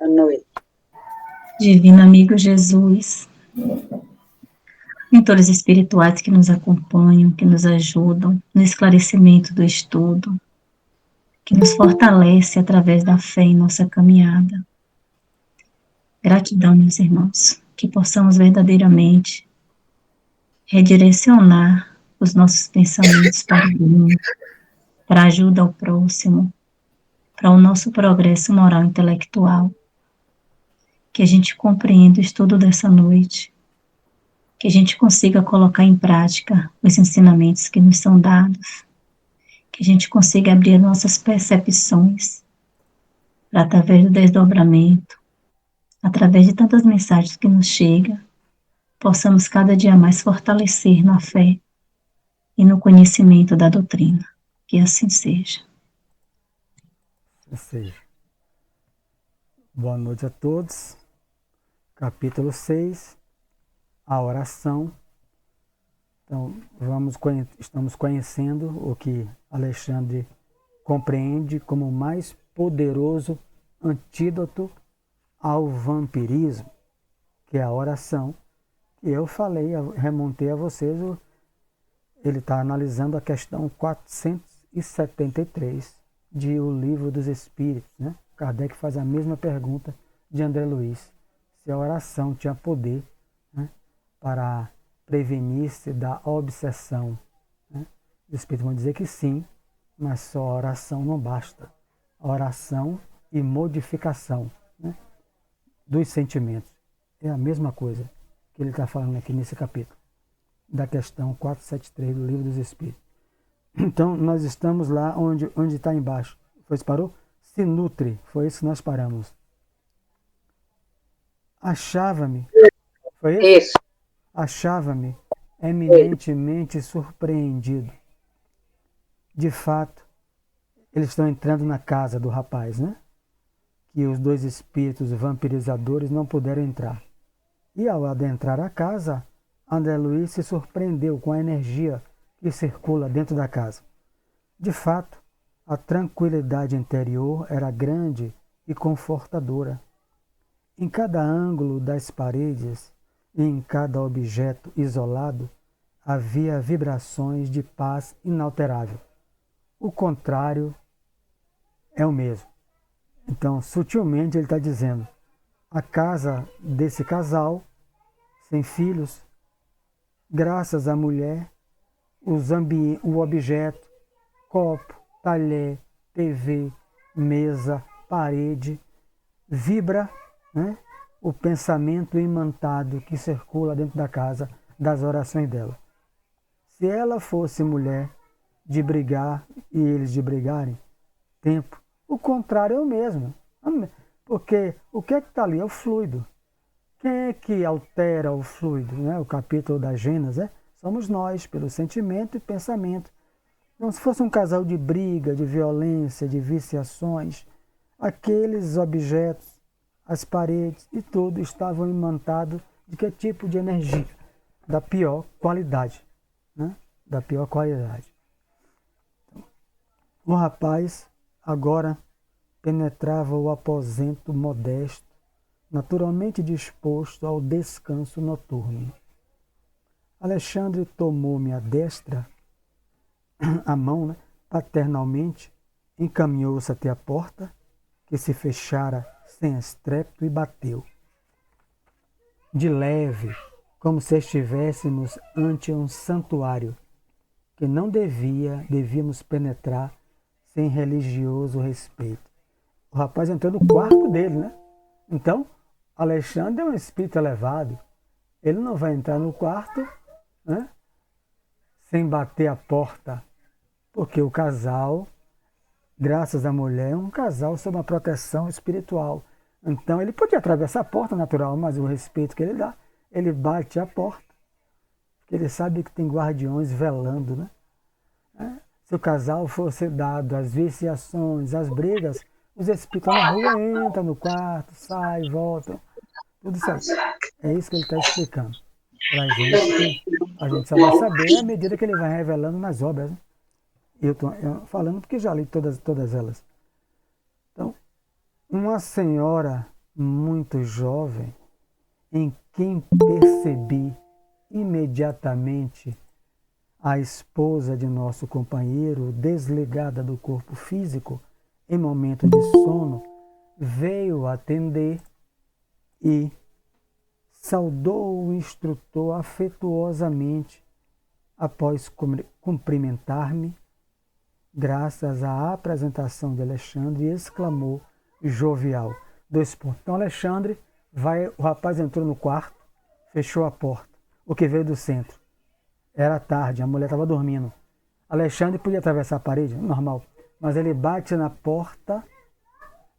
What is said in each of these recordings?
à noite. Divino amigo Jesus, mentores espirituais que nos acompanham, que nos ajudam no esclarecimento do estudo, que nos fortalece através da fé em nossa caminhada. Gratidão, meus irmãos, que possamos verdadeiramente redirecionar os nossos pensamentos para o bem, para a ajuda ao próximo, para o nosso progresso moral e intelectual, que a gente compreenda o estudo dessa noite, que a gente consiga colocar em prática os ensinamentos que nos são dados, que a gente consiga abrir nossas percepções para, através do desdobramento, através de tantas mensagens que nos chegam, possamos cada dia mais fortalecer na fé e no conhecimento da doutrina. Que assim seja. Ou seja, boa noite a todos. Capítulo 6, a oração. Então, estamos conhecendo o que Alexandre compreende como o mais poderoso antídoto ao vampirismo, que é a oração. E eu remontei a vocês, ele está analisando a questão 473 de O Livro dos Espíritos, né? Kardec faz a mesma pergunta de André Luiz, se a oração tinha poder, né, para prevenir-se da obsessão, né? Os Espíritos vão dizer que sim, mas só a oração não basta. A oração e modificação, né, dos sentimentos é a mesma coisa que ele está falando aqui nesse capítulo, da questão 473 do Livro dos Espíritos. Então, nós estamos lá onde está embaixo. Você parou? Se nutre, foi isso que nós paramos. Achava-me, foi isso? Isso. Achava-me eminentemente surpreendido. De fato, eles estão entrando na casa do rapaz, né? Que os dois espíritos vampirizadores não puderam entrar. E ao adentrar a casa, André Luiz se surpreendeu com a energia que circula dentro da casa. De fato, a tranquilidade interior era grande e confortadora. Em cada ângulo das paredes e em cada objeto isolado havia vibrações de paz inalterável. O contrário é o mesmo. Então, sutilmente, ele está dizendo: a casa desse casal, sem filhos, graças à mulher, o objeto, copo, talher, TV, mesa, parede, vibra, né, o pensamento imantado que circula dentro da casa das orações dela. Se ela fosse mulher de brigar e eles de brigarem, tempo, o contrário é o mesmo. Porque o que é que está ali? É o fluido. Quem é que altera o fluido? Né? O capítulo da Gênesis, somos nós, pelo sentimento e pensamento. Então, se fosse um casal de briga, de violência, de viciações, aqueles objetos, as paredes e tudo estavam imantados de que tipo de energia? Da pior qualidade. Né? Da pior qualidade. O rapaz agora penetrava o aposento modesto, naturalmente disposto ao descanso noturno. Alexandre tomou-me à destra, a mão, né, paternalmente, encaminhou-se até a porta, que se fechara sem estrépito e bateu. De leve, como se estivéssemos ante um santuário, que não devíamos penetrar sem religioso respeito. O rapaz entrou no quarto dele, né? Então, Alexandre é um espírito elevado. Ele não vai entrar no quarto, né, sem bater a porta, porque o casal, graças à mulher, é um casal sob uma proteção espiritual. Então, ele podia atravessar a porta natural, mas o respeito que ele dá, ele bate a porta, porque ele sabe que tem guardiões velando, né? Se o casal fosse dado as viciações, as brigas, os espíritos na rua entram no quarto, saem, voltam, tudo isso aí. É isso que ele está explicando para a gente, que a gente só vai saber à medida que ele vai revelando nas obras. Né? Eu estou falando porque já li todas elas. Então, uma senhora muito jovem, em quem percebi imediatamente a esposa de nosso companheiro, desligada do corpo físico em momento de sono, veio atender e saudou o instrutor afetuosamente após cumprimentar-me, graças à apresentação de Alexandre, e exclamou jovial. Dois pontos. Então Alexandre o rapaz entrou no quarto, fechou a porta. O que veio do centro? Era tarde, a mulher estava dormindo. Alexandre podia atravessar a parede, normal. Mas ele bate na porta,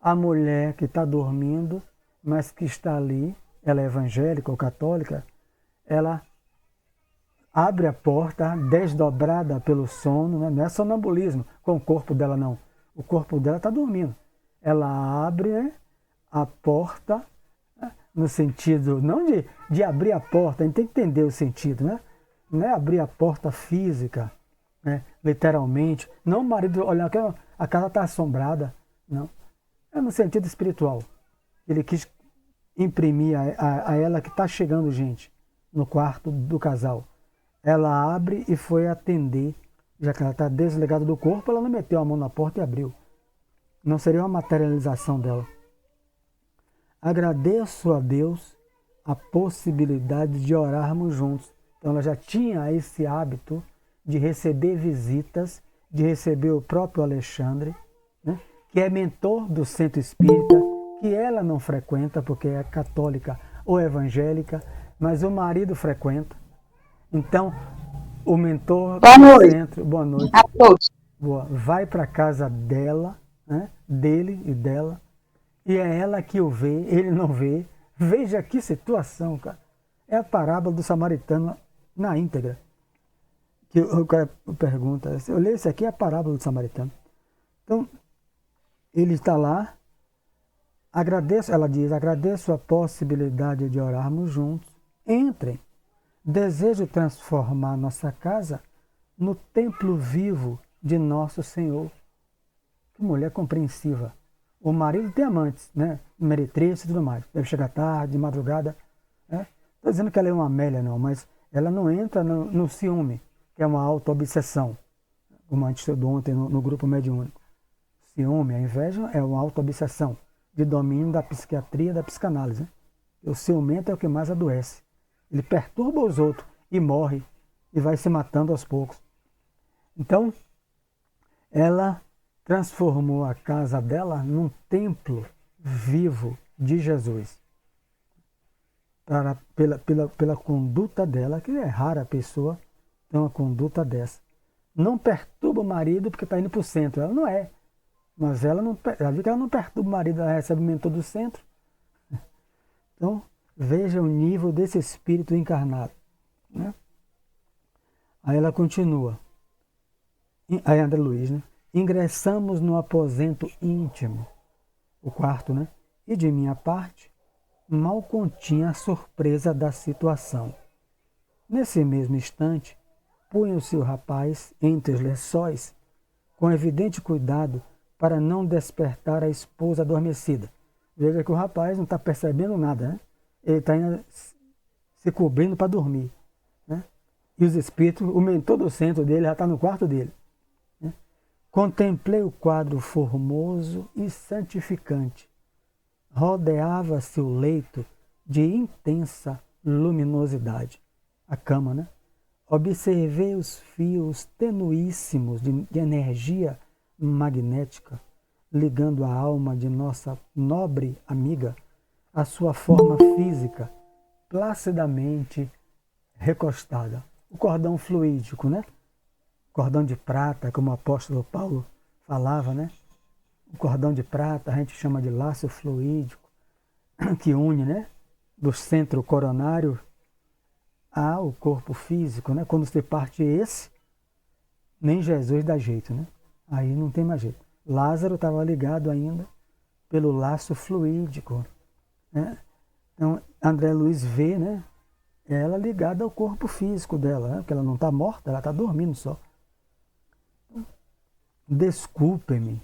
a mulher que está dormindo, mas que está ali, ela é evangélica ou católica, ela abre a porta, desdobrada pelo sono, né? Não é sonambulismo com o corpo dela, não. O corpo dela está dormindo. Ela abre, né, a porta, né, no sentido, não de abrir a porta, a gente tem que entender o sentido, né? Não é abrir a porta física, né, literalmente. Não o marido olhar que a casa está assombrada, não. É no sentido espiritual. Ele quis imprimir a ela que está chegando gente no quarto do casal. Ela abre e foi atender, já que ela está desligada do corpo, ela não meteu a mão na porta e abriu. Não seria uma materialização dela. Agradeço a Deus a possibilidade de orarmos juntos. Então ela já tinha esse hábito de receber visitas, de receber o próprio Alexandre, né, que é mentor do centro espírita, que ela não frequenta porque é católica ou evangélica, mas o marido frequenta. Então, o mentor do centro, boa noite, a todos. Vai para a casa dela, né, dele e dela, e é ela que o vê, ele não vê. Veja que situação, cara. É a parábola do samaritano na íntegra. Que o cara pergunta, eu leio isso aqui, é a parábola do samaritano. Então, ele está lá, ela diz, agradeço a possibilidade de orarmos juntos. Entrem. Desejo transformar nossa casa no templo vivo de nosso Senhor. Que mulher compreensiva. O marido tem amantes, né? Meretriz e tudo mais. Deve chegar tarde, de madrugada. Né? Estou dizendo que ela é uma Amélia, não, mas ela não entra no ciúme, que é uma auto-obsessão, como a gente estudou ontem no grupo mediúnico. Ciúme, a inveja é uma auto-obsessão de domínio da psiquiatria e da psicanálise. Né? O ciumento é o que mais adoece. Ele perturba os outros e morre e vai se matando aos poucos. Então, ela transformou a casa dela num templo vivo de Jesus. Pela conduta dela, que é rara a pessoa ter uma conduta dessa. Não perturba o marido porque está indo para o centro. Ela não é. Mas ela viu que ela não perturba o marido, ela recebe o mentor do centro. Então, veja o nível desse espírito encarnado. Né? Aí ela continua. Aí André Luiz, né? Ingressamos no aposento íntimo, o quarto, né? E de minha parte, mal continha a surpresa da situação. Nesse mesmo instante, punha-se o rapaz entre os lençóis, com evidente cuidado para não despertar a esposa adormecida. Veja que o rapaz não está percebendo nada, né? Ele está ainda se cobrindo para dormir. Né? E os espíritos, o mentor do centro dele já está no quarto dele. Né? Contemplei o quadro formoso e santificante. Rodeava-se o leito de intensa luminosidade. A cama, né? Observei os fios tenuíssimos de energia magnética ligando a alma de nossa nobre amiga à sua forma física, placidamente recostada. O cordão fluídico, né? Cordão de prata, como o apóstolo Paulo falava, né? O cordão de prata a gente chama de laço fluídico, que une, né? Do centro coronário ao corpo físico, né? Quando você parte esse, nem Jesus dá jeito, né? Aí não tem mais jeito. Lázaro estava ligado ainda pelo laço fluídico, né? Então, André Luiz vê, né? Ela ligada ao corpo físico dela, né? Porque ela não está morta, ela está dormindo só. Desculpe-me,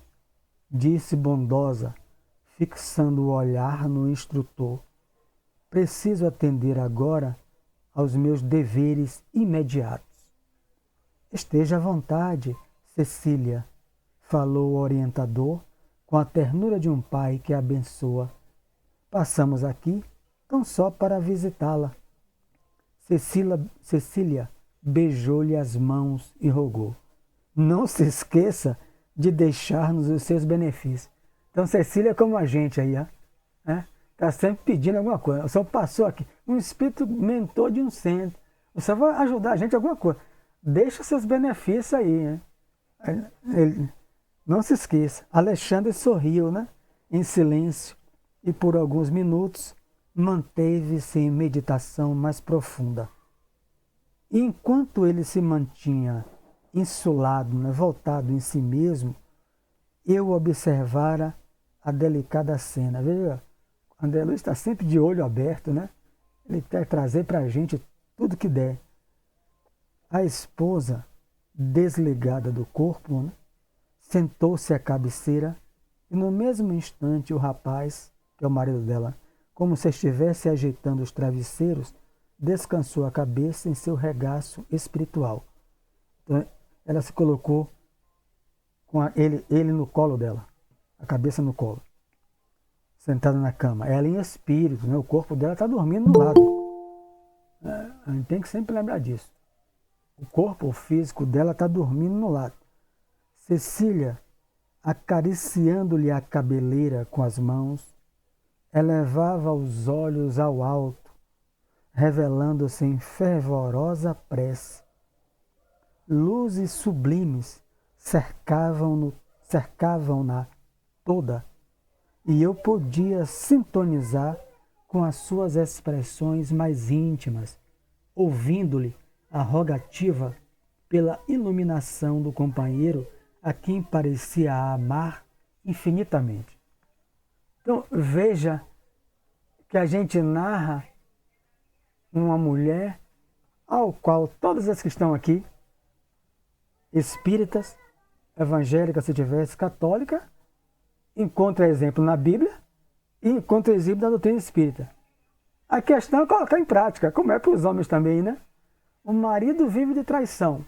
disse bondosa, fixando o olhar no instrutor. Preciso atender agora aos meus deveres imediatos. Esteja à vontade, Cecília, falou o orientador com a ternura de um pai que a abençoa. Passamos aqui tão só para visitá-la. Cecília beijou-lhe as mãos e rogou: não se esqueça de deixar-nos os seus benefícios. Então Cecília é como a gente aí, né? Está sempre pedindo alguma coisa. O senhor passou aqui, um espírito mentor de um centro. O senhor vai ajudar a gente em alguma coisa. Deixa seus benefícios aí, né? Ele, não se esqueça. Alexandre sorriu, né? Em silêncio, e por alguns minutos manteve-se em meditação mais profunda. E enquanto ele se mantinha insulado, né, voltado em si mesmo, eu observara a delicada cena. Veja, André Luiz está sempre de olho aberto, né? Ele quer trazer para a gente tudo que der. A esposa, desligada do corpo, né, sentou-se à cabeceira e no mesmo instante o rapaz, que é o marido dela, como se estivesse ajeitando os travesseiros, descansou a cabeça em seu regaço espiritual. Então, ela se colocou com ele no colo dela, a cabeça no colo, sentada na cama. Ela em espírito, né? O corpo dela está dormindo no lado. A gente tem que sempre lembrar disso. O corpo físico dela está dormindo no lado. Cecília, acariciando-lhe a cabeleira com as mãos, elevava os olhos ao alto, revelando-se em fervorosa prece. Luzes sublimes cercavam-na toda, e eu podia sintonizar com as suas expressões mais íntimas, ouvindo-lhe a rogativa pela iluminação do companheiro a quem parecia amar infinitamente. Então, veja que a gente narra uma mulher ao qual todas as que estão aqui, espíritas, evangélicas, se tivesse, católica, encontra exemplo na Bíblia e encontra exemplo da doutrina espírita. A questão é colocar em prática, como é para os homens também, né? O marido vive de traição,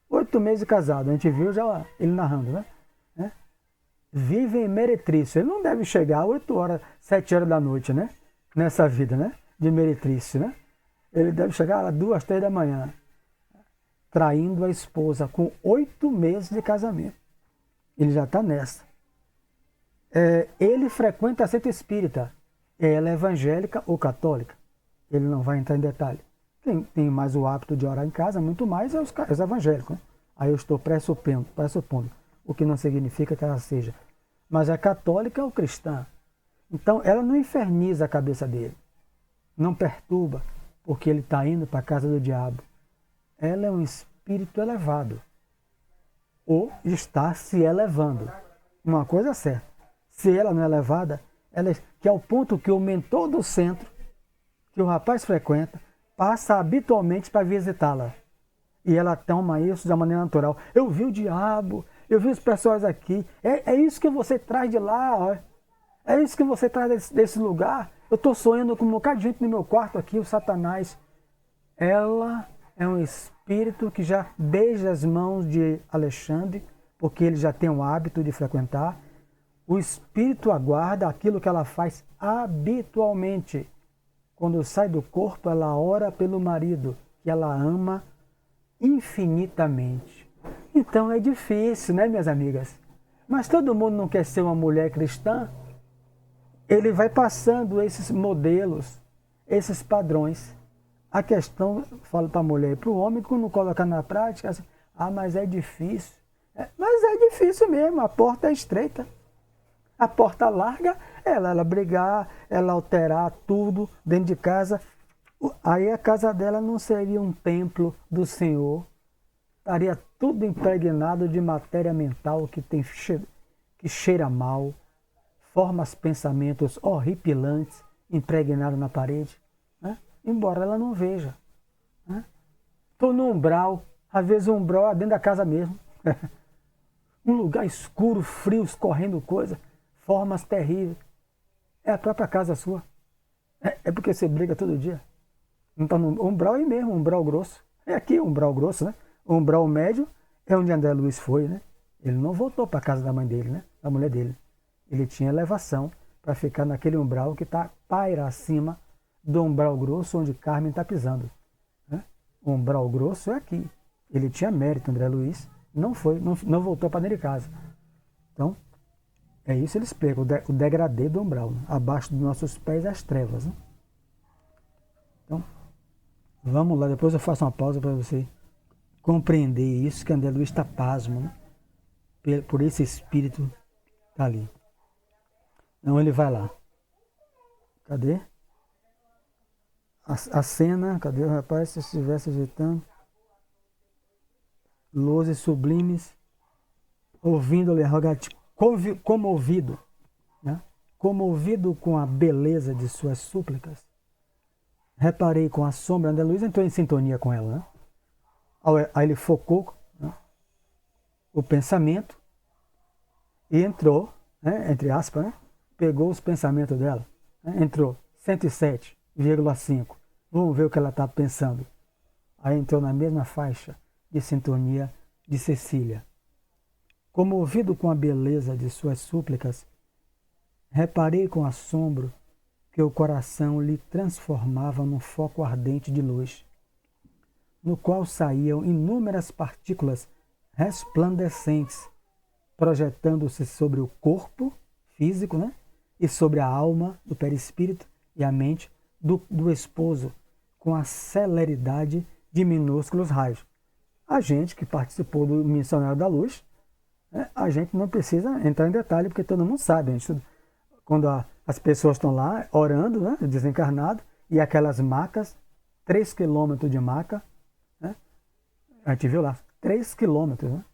8 meses de casado, a gente viu já ele narrando, né? Vive em meretrício, ele não deve chegar às 8 horas, 7 horas da noite, né? Nessa vida, né? De meretrício, né? Ele deve chegar às 2, 3 da manhã, traindo a esposa com 8 meses de casamento. Ele já está nessa. Ele frequenta a seita espírita. Ela é evangélica ou católica. Ele não vai entrar em detalhe. Quem tem mais o hábito de orar em casa, muito mais é os evangélicos. Né? Aí eu estou pressupondo, o que não significa que ela seja. Mas é católica ou cristã. Então ela não inferniza a cabeça dele. Não perturba, porque ele está indo para a casa do diabo. Ela é um espírito elevado. Ou está se elevando. Uma coisa é certa. Se ela não é elevada, que é o ponto que o mentor do centro, que o rapaz frequenta, passa habitualmente para visitá-la. E ela toma isso de uma maneira natural. Eu vi o diabo, eu vi os pessoas aqui. É isso que você traz de lá, ó. É isso que você traz desse lugar. Eu estou sonhando com um bocado de gente no meu quarto aqui, o Satanás. Ela é um espírito que já beija as mãos de Alexandre, porque ele já tem o hábito de frequentar. O espírito aguarda aquilo que ela faz habitualmente. Quando sai do corpo, ela ora pelo marido, que ela ama infinitamente. Então é difícil, né, minhas amigas? Mas todo mundo não quer ser uma mulher cristã. Ele vai passando esses modelos, esses padrões. A questão, falo para a mulher e para o homem, quando coloca na prática, assim, mas é difícil. Mas é difícil mesmo, a porta é estreita. A porta larga, ela brigar, ela alterar tudo dentro de casa. Aí a casa dela não seria um templo do Senhor. Estaria tudo impregnado de matéria mental que cheira mal, formas pensamentos horripilantes impregnados na parede, né? Embora ela não veja. Estou no umbral, às vezes o umbral é dentro da casa mesmo. Um lugar escuro, frio, escorrendo coisa, formas terríveis. É a própria casa sua. É porque você briga todo dia. Não está no umbral aí mesmo, umbral grosso. É aqui o umbral grosso, né? O umbral médio é onde André Luiz foi, né? Ele não voltou para a casa da mãe dele, né? Da mulher dele. Ele tinha elevação para ficar naquele umbral que está paira acima do umbral grosso onde Carmen está pisando. Né? O umbral grosso é aqui. Ele tinha mérito, André Luiz. Não foi, não voltou para dentro de casa. Então, é isso ele explica, o degradê do umbral. Né? Abaixo dos nossos pés as trevas. Né? Então, vamos lá, depois eu faço uma pausa para você compreender isso, que André Luiz está pasmo, né? Por esse espírito tá ali. Então ele vai lá. Cadê? A cena, cadê o rapaz? Se estivesse ajeitando. Luzes sublimes, ouvindo-lhe arrogante, comovido, né? Comovido com a beleza de suas súplicas. Reparei com a sombra, André Luiz entrou em sintonia com ela, né? Aí ele focou, né, o pensamento e entrou, né, entre aspas, né, pegou os pensamentos dela, né, entrou 107,5. Vamos ver o que ela está pensando. Aí entrou na mesma faixa de sintonia de Cecília. Comovido com a beleza de suas súplicas, reparei com assombro que o coração lhe transformava num foco ardente de luz, no qual saíam inúmeras partículas resplandecentes, projetando-se sobre o corpo físico, né? E sobre a alma, do perispírito e a mente do esposo, com a celeridade de minúsculos raios. A gente que participou do Missionário da Luz, né, a gente não precisa entrar em detalhe, porque todo mundo sabe. Quando as pessoas estão lá orando, né, desencarnado, e aquelas macas, 3 quilômetros de maca, né, a gente viu lá, 3 quilômetros, né,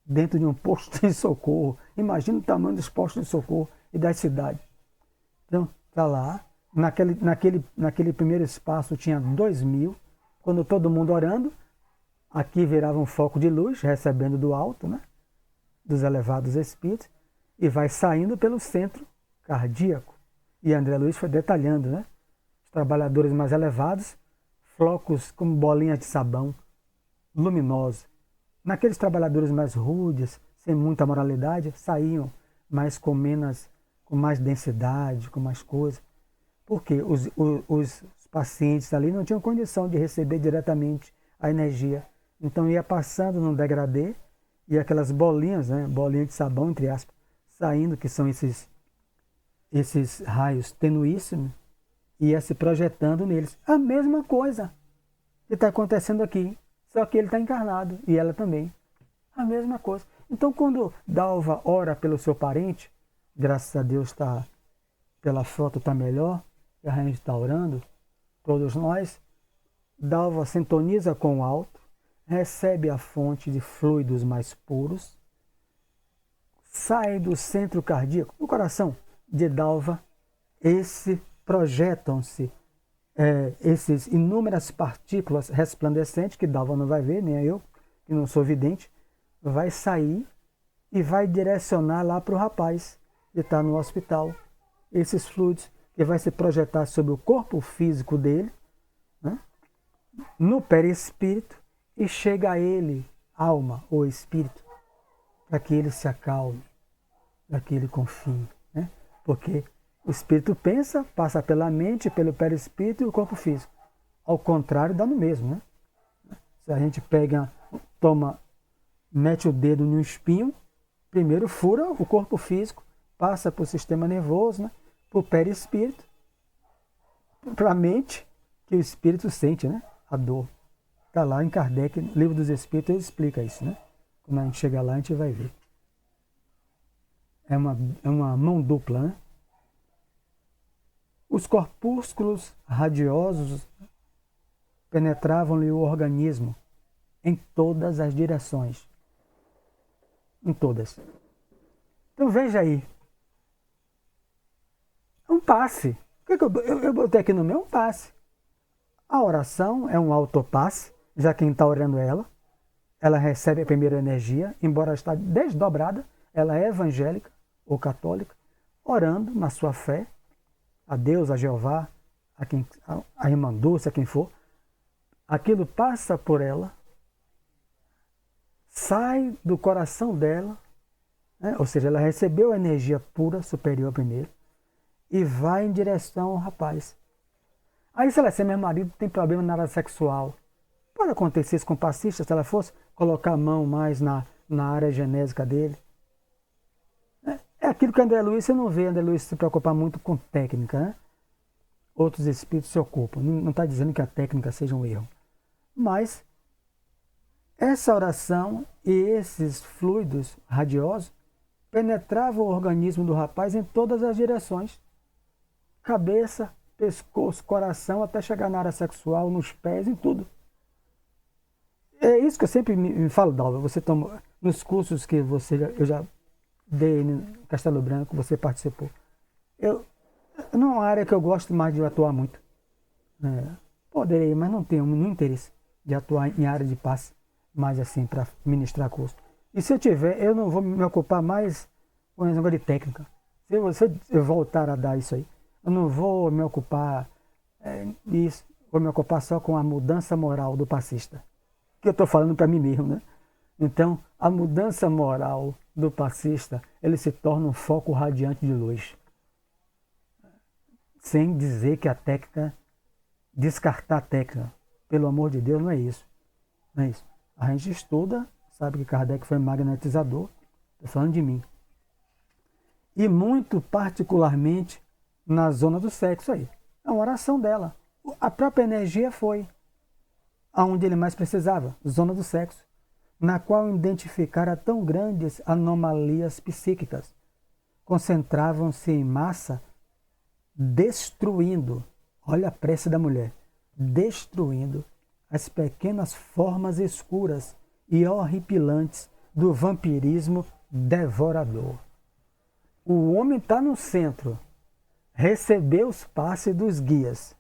dentro de um posto de socorro. Imagina o tamanho dos postos de socorro e das cidades. Então, está lá. Naquele primeiro espaço tinha 2.000. Quando todo mundo orando, aqui virava um foco de luz, recebendo do alto, né, dos elevados espíritos, e vai saindo pelo centro cardíaco. E André Luiz foi detalhando, né? Os trabalhadores mais elevados, flocos como bolinhas de sabão, luminosos. Naqueles trabalhadores mais rudes, sem muita moralidade, saíam mais com mais densidade, com mais coisa. Porque os pacientes ali não tinham condição de receber diretamente a energia. Então ia passando no degradê e aquelas bolinhas, né, bolinhas de sabão, entre aspas, saindo, que são esses raios tenuíssimos, ia se projetando neles. A mesma coisa que está acontecendo aqui, só que ele está encarnado e ela também. A mesma coisa. Então, quando Dalva ora pelo seu parente, graças a Deus pela foto está melhor, e a gente está orando, todos nós, Dalva sintoniza com o alto, recebe a fonte de fluidos mais puros, sai do centro cardíaco, do coração de Dalva, projetam-se essas inúmeras partículas resplandecentes, que Dalva não vai ver, nem eu, que não sou vidente, vai sair e vai direcionar lá para o rapaz que está no hospital. Esses fluidos que vai se projetar sobre o corpo físico dele, né, no perispírito, e chega a ele, alma ou espírito, para que ele se acalme, para que ele confie. Né? Porque o espírito pensa, passa pela mente, pelo perispírito e o corpo físico. Ao contrário, dá no mesmo. Né? Se a gente mete o dedo no espinho, primeiro fura o corpo físico, passa para o sistema nervoso, né? Para o perispírito, para a mente, que o espírito sente, né? A dor. Está lá em Kardec, Livro dos Espíritos, ele explica isso. Né? Quando a gente chegar lá, a gente vai ver. É uma mão dupla. Né? Os corpúsculos radiosos penetravam-lhe o organismo em todas as direções. Em todas. Então veja aí. É um passe. O que eu botei aqui no meu? Um passe. A oração é um autopasse, já quem está orando ela recebe a primeira energia, embora está desdobrada, ela é evangélica ou católica, orando na sua fé, a Deus, a Jeová, a irmã Dulce, a quem for, aquilo passa por ela, sai do coração dela, né? Ou seja, ela recebeu a energia pura, superior primeiro, e vai em direção ao rapaz. Aí, se ela ser meu marido, tem problema na área sexual. Pode acontecer isso com o passista, se ela fosse colocar a mão mais na área genésica dele. É aquilo que André Luiz, você não vê André Luiz se preocupar muito com técnica, né? Outros espíritos se ocupam. Não está dizendo que a técnica seja um erro. Mas essa oração e esses fluidos radiosos penetravam o organismo do rapaz em todas as direções. Cabeça, pescoço, coração, até chegar na área sexual, nos pés, em tudo. É isso que eu sempre me falo, Dalva. Você toma, nos cursos que eu já dei em Castelo Branco, você participou. Não é uma área que eu gosto mais de atuar muito. Poderei, mas não tenho nenhum interesse de atuar em área de passe, mais assim, para ministrar curso. E se eu tiver, eu não vou me ocupar mais com esse negócio de técnica. Se eu voltar a dar isso aí, eu não vou me ocupar nisso, vou me ocupar só com a mudança moral do passista. Que eu estou falando para mim mesmo, né? Então, a mudança moral do passista, ele se torna um foco radiante de luz. Sem dizer que a técnica, descartar a técnica, pelo amor de Deus, não é isso. Não é isso. A gente estuda, sabe que Kardec foi magnetizador, estou falando de mim. E muito particularmente na zona do sexo aí. É uma oração dela. A própria energia foi aonde ele mais precisava, zona do sexo, na qual identificara tão grandes anomalias psíquicas. Concentravam-se em massa, destruindo, olha a prece da mulher, destruindo as pequenas formas escuras e horripilantes do vampirismo devorador. O homem está no centro, recebeu os passes dos guias.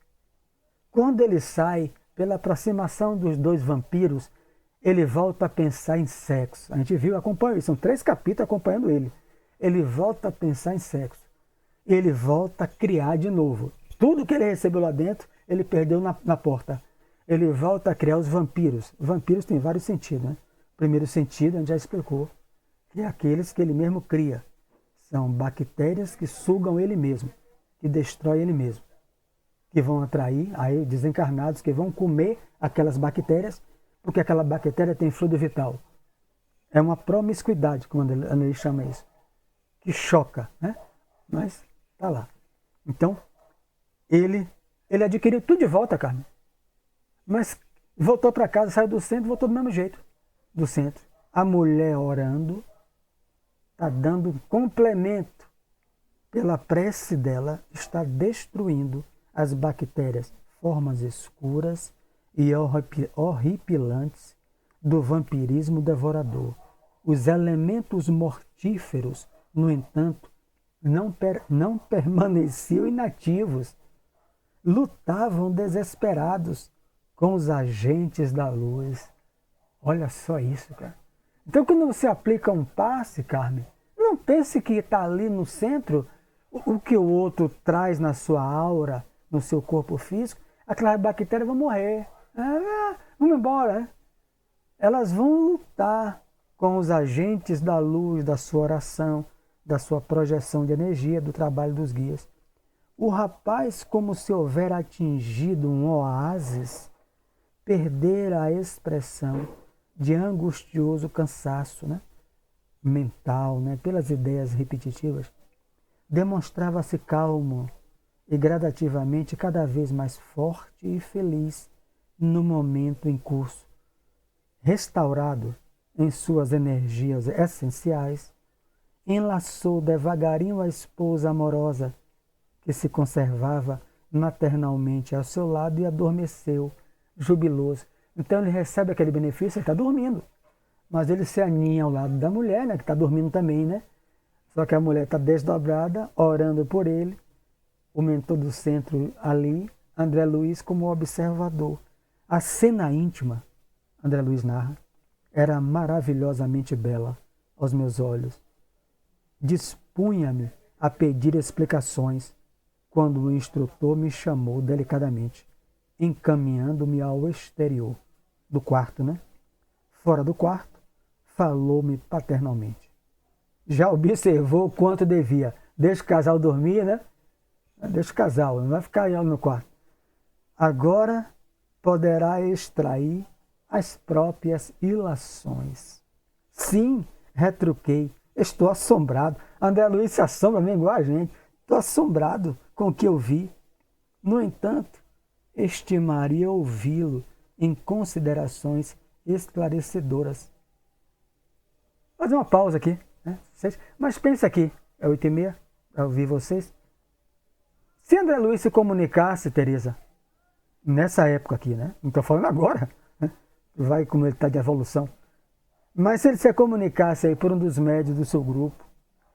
Quando ele sai, pela aproximação dos dois vampiros, ele volta a pensar em sexo. A gente viu, acompanha isso, são 3 capítulos acompanhando ele. Ele volta a pensar em sexo. Ele volta a criar de novo. Tudo que ele recebeu lá dentro, ele perdeu na porta. Ele volta a criar os vampiros. Vampiros têm vários sentidos, né? O primeiro sentido, a gente já explicou, que é aqueles que ele mesmo cria. São bactérias que sugam ele mesmo, que destroem ele mesmo, que vão atrair aí desencarnados que vão comer aquelas bactérias, porque aquela bactéria tem fluido vital. É uma promiscuidade, como ele chama isso, que choca, né? Mas tá lá. Então, ele adquiriu tudo de volta, Carmen. Mas voltou para casa, saiu do centro, voltou do mesmo jeito, do centro. A mulher orando, está dando um complemento pela prece dela, está destruindo as bactérias, formas escuras e horripilantes do vampirismo devorador. Os elementos mortíferos, no entanto, não permaneciam inativos. Lutavam desesperados com os agentes da luz. Olha só isso, cara. Então, quando você aplica um passe, Carmen, não pense que está ali no centro o que o outro traz na sua aura, no seu corpo físico, aquelas bactérias vão morrer. Vamos embora, né? Elas vão lutar com os agentes da luz, da sua oração, da sua projeção de energia, do trabalho dos guias. O rapaz, como se houver atingido um oásis, perdera a expressão de angustioso cansaço, né? Mental, né? Pelas ideias repetitivas. Demonstrava-se calmo e gradativamente cada vez mais forte e feliz no momento em curso. Restaurado em suas energias essenciais, enlaçou devagarinho a esposa amorosa que se conservava maternalmente ao seu lado e adormeceu, jubiloso. Então ele recebe aquele benefício, ele está dormindo. Mas ele se aninha ao lado da mulher, né, que está dormindo também, né? Só que a mulher está desdobrada, orando por ele. O mentor do centro ali, André Luiz, como observador. A cena íntima, André Luiz narra, era maravilhosamente bela aos meus olhos. Dispunha-me a pedir explicações, quando o instrutor me chamou delicadamente, encaminhando-me ao exterior do quarto, né? Fora do quarto, falou-me paternalmente. Já observou quanto devia? Deixa o casal dormir, né? Deixa o casal, não vai ficar aí no quarto. Agora poderá extrair as próprias ilações. Sim, retruquei. Estou assombrado. André Luiz se assombra mesmo igual a gente. Estou assombrado com o que eu vi. No entanto, estimaria ouvi-lo em considerações esclarecedoras. Vou fazer uma pausa aqui, né? Mas pensa aqui, é 8h30, para ouvir vocês. Se André Luiz se comunicasse, Tereza, nessa época aqui, né? Não estou falando agora, né? Vai como ele está de evolução. Mas se ele se comunicasse aí por um dos médios do seu grupo,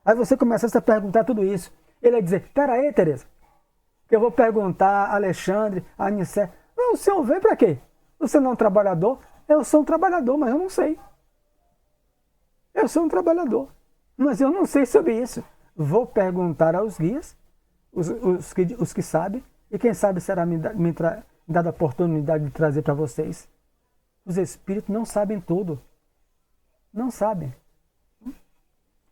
aí você começasse a perguntar tudo isso, ele ia dizer, espera aí, Tereza, que eu vou perguntar a Alexandre, a Anicé. Não, o senhor vem para quê? Você não é um trabalhador? Eu sou um trabalhador, mas eu não sei. Eu sou um trabalhador, mas eu não sei sobre isso. Vou perguntar aos guias, os que sabem, e quem sabe será me dada a oportunidade de trazer para vocês. Os espíritos não sabem tudo. Não sabem.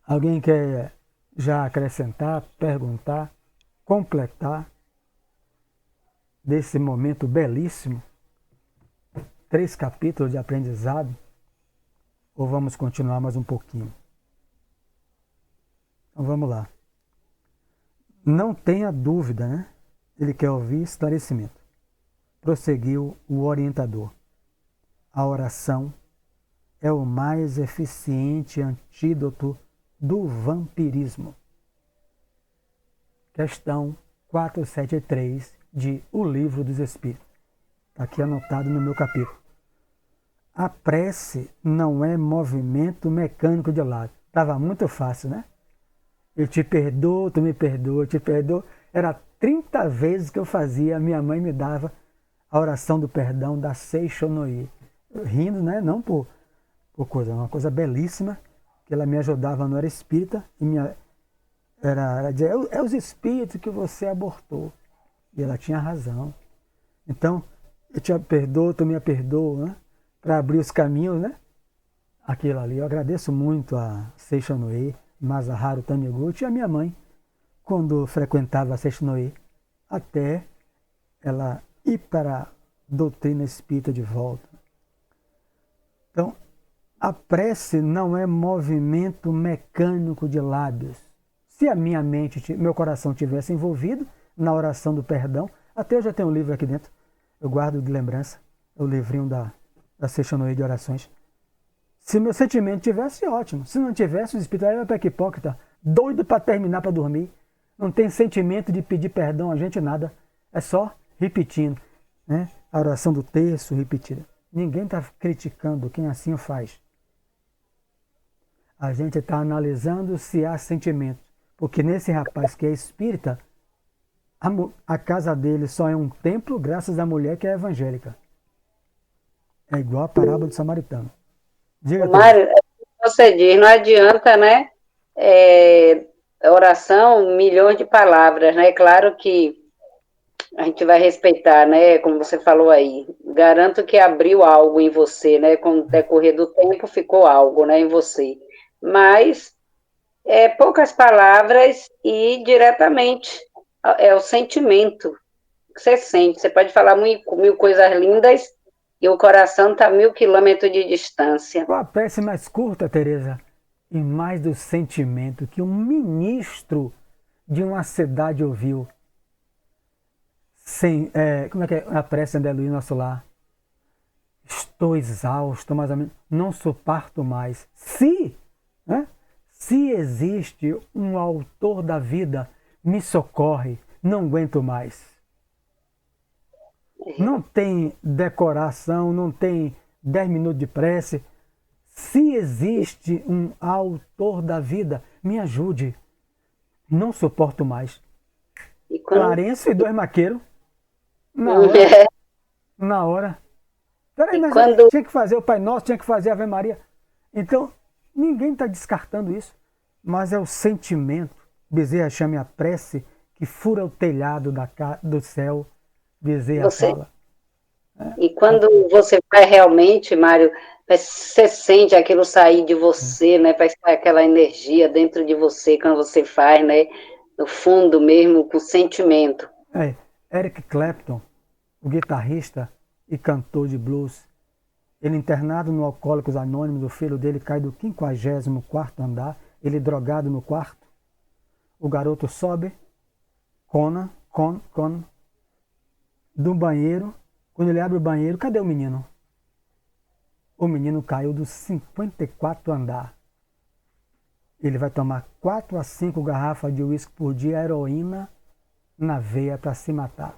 Alguém quer já acrescentar, perguntar, completar desse momento belíssimo? 3 capítulos de aprendizado? Ou vamos continuar mais um pouquinho? Então vamos lá. Não tenha dúvida, né? Ele quer ouvir esclarecimento. Prosseguiu o orientador. A oração é o mais eficiente antídoto do vampirismo. Questão 473 de O Livro dos Espíritos. Está aqui anotado no meu capítulo. A prece não é movimento mecânico de lado. Estava muito fácil, né? Eu te perdoo, tu me perdoa, eu te perdoo. Era 30 vezes que eu fazia, minha mãe me dava a oração do perdão da Seixonoye. Rindo, né? Não por coisa, uma coisa belíssima, que ela me ajudava, não era espírita, e ela dizia, é os espíritos que você abortou. E ela tinha razão. Então, eu te perdoo, tu me perdoa, né? Para abrir os caminhos, né? Aquilo ali. Eu agradeço muito a Seixonoye, Masaharu Taniguchi e a minha mãe, quando frequentava a Seixonoye, até ela ir para a doutrina espírita de volta. Então, a prece não é movimento mecânico de lábios. Se a minha mente, meu coração tivesse envolvido na oração do perdão, até eu já tenho um livro aqui dentro, eu guardo de lembrança, o livrinho da Seixonoye de orações. Se meu sentimento tivesse, ótimo. Se não tivesse, o espírito vai para que hipócrita, doido para terminar para dormir. Não tem sentimento de pedir perdão a gente, nada. É só repetindo, né? A oração do terço repetida. Ninguém está criticando quem assim o faz. A gente está analisando se há sentimento. Porque nesse rapaz que é espírita, a casa dele só é um templo graças à mulher que é evangélica. É igual a parábola do samaritano. Diga, Mário, você diz, não adianta, né? Oração, milhões de palavras, né? Claro que a gente vai respeitar, né? Como você falou aí. Garanto que abriu algo em você, né? Com o decorrer do tempo ficou algo, né, em você. Mas poucas palavras e diretamente é o sentimento que você sente. Você pode falar mil coisas lindas e o coração está a 1000 quilômetros de distância. Qual a prece mais curta, Tereza, e mais do sentimento que um ministro de uma cidade ouviu? Como é que é a prece André Luiz Nosso Lar? Estou exausto, mais ou menos, não suporto mais. Se existe um autor da vida, me socorre, não aguento mais. Não tem decoração, não tem 10 minutos de prece. Se existe um autor da vida, me ajude. Não suporto mais. Clarence e 2 maqueiros. Na hora. Peraí, mas tinha que fazer o Pai Nosso, tinha que fazer a Ave Maria. Então, ninguém está descartando isso. Mas é o sentimento. Bezerra chama a prece que fura o telhado do céu, dizer a Você, fala. e quando você vai realmente, Mário, você sente aquilo sair de você, né? Vai sair aquela energia dentro de você quando você faz, né? No fundo mesmo, com sentimento. Eric Clapton, o guitarrista e cantor de blues, ele internado no Alcoólicos Anônimos, o filho dele cai do 54º andar, ele drogado no quarto. O garoto sobe, do banheiro. Quando ele abre o banheiro, cadê o menino? O menino caiu do 54º andar. Ele vai tomar 4 a 5 garrafas de uísque por dia, heroína na veia para se matar.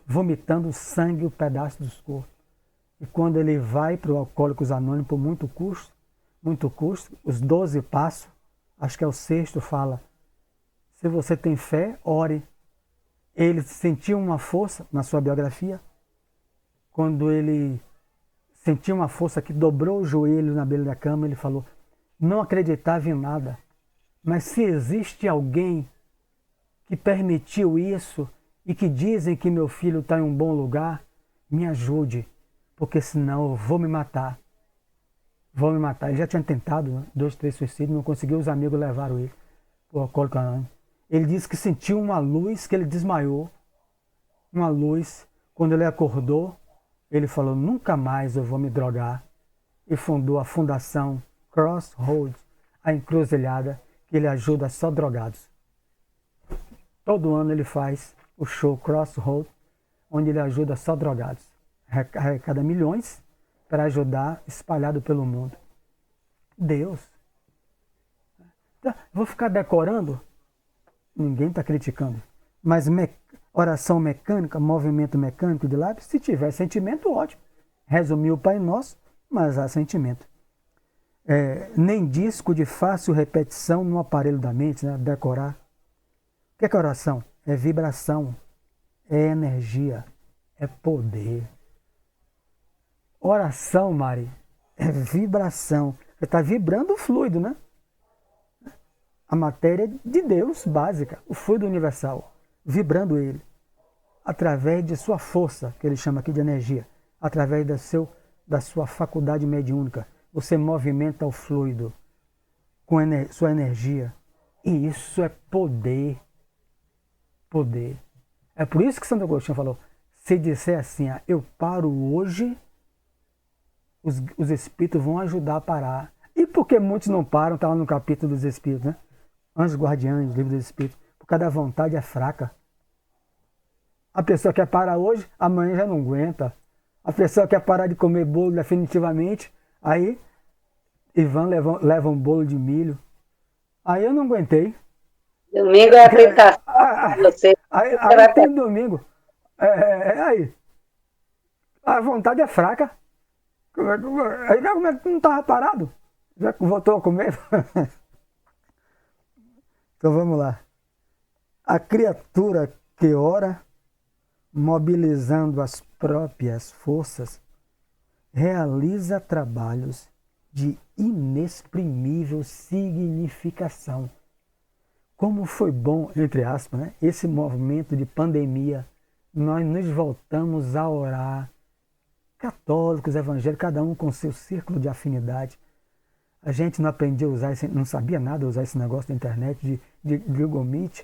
Vomitando sangue e pedaços dos corpos. E quando ele vai para o Alcoólicos Anônimos por muito custo, os 12 passos, acho que é o sexto, fala: se você tem fé, ore. Ele sentiu uma força na sua biografia, quando ele sentiu uma força que dobrou o joelho na beira da cama, ele falou: não acreditava em nada, mas se existe alguém que permitiu isso e que dizem que meu filho está em um bom lugar, me ajude, porque senão eu vou me matar. Vou me matar. Ele já tinha tentado, né? 2, 3 suicídios, não conseguiu, os amigos levaram ele para o Alcoólico Anônimo. Ele disse que sentiu uma luz, que ele desmaiou, uma luz. Quando ele acordou, ele falou: nunca mais eu vou me drogar. E fundou a Fundação Crossroads, a encruzilhada, que ele ajuda só drogados. Todo ano ele faz o show Crossroads, onde ele ajuda só drogados. Arrecada milhões para ajudar, espalhado pelo mundo. Deus. Vou ficar decorando? Ninguém está criticando. Mas oração mecânica, movimento mecânico de lábios, se tiver sentimento, ótimo. Resumiu o Pai Nosso, mas há sentimento. Nem disco de fácil repetição no aparelho da mente, né? Decorar. O que é oração? É vibração, é energia, é poder. Oração, Mari, é vibração. Você está vibrando o fluido, né? A matéria de Deus básica, o fluido universal, vibrando ele, através de sua força, que ele chama aqui de energia, através da sua faculdade mediúnica. Você movimenta o fluido com sua energia. E isso é poder. Poder. É por isso que Santo Agostinho falou: se disser assim, eu paro hoje, os espíritos vão ajudar a parar. E por que muitos não param? Está lá no capítulo dos espíritos, né? Anjos Guardiães, livro dos espíritos. Por causa da vontade é fraca. A pessoa quer parar hoje, amanhã já não aguenta. A pessoa quer parar de comer bolo definitivamente, aí Ivan leva um bolo de milho. Aí eu não aguentei. Domingo é a tentação. Aí tem domingo. Aí. A vontade é fraca. Aí como é que não estava parado? Já voltou a comer? Então vamos lá. A criatura que ora, mobilizando as próprias forças, realiza trabalhos de inexprimível significação. Como foi bom, entre aspas, né, esse movimento de pandemia. Nós nos voltamos a orar, católicos, evangélicos, cada um com seu círculo de afinidade. A gente não aprendia a usar, não sabia nada usar esse negócio da internet, de Google Meet,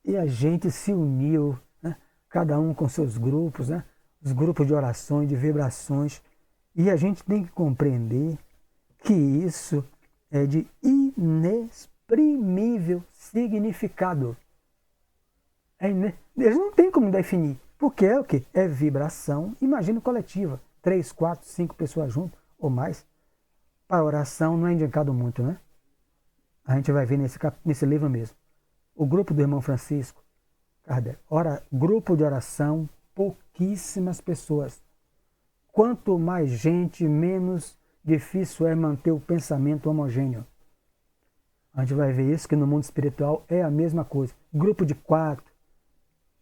e a gente se uniu, né, cada um com seus grupos, né, os grupos de orações, de vibrações, e a gente tem que compreender que isso é de inexprimível significado. Eles não tem como definir, porque é o quê? É vibração, imagina coletiva, 3, 4, 5 pessoas juntas ou mais. Para oração não é indicado muito, né? A gente vai ver nesse livro mesmo. O grupo do irmão Francisco Kardec, grupo de oração, pouquíssimas pessoas. Quanto mais gente, menos difícil é manter o pensamento homogêneo. A gente vai ver isso, que no mundo espiritual é a mesma coisa. Grupo de 4.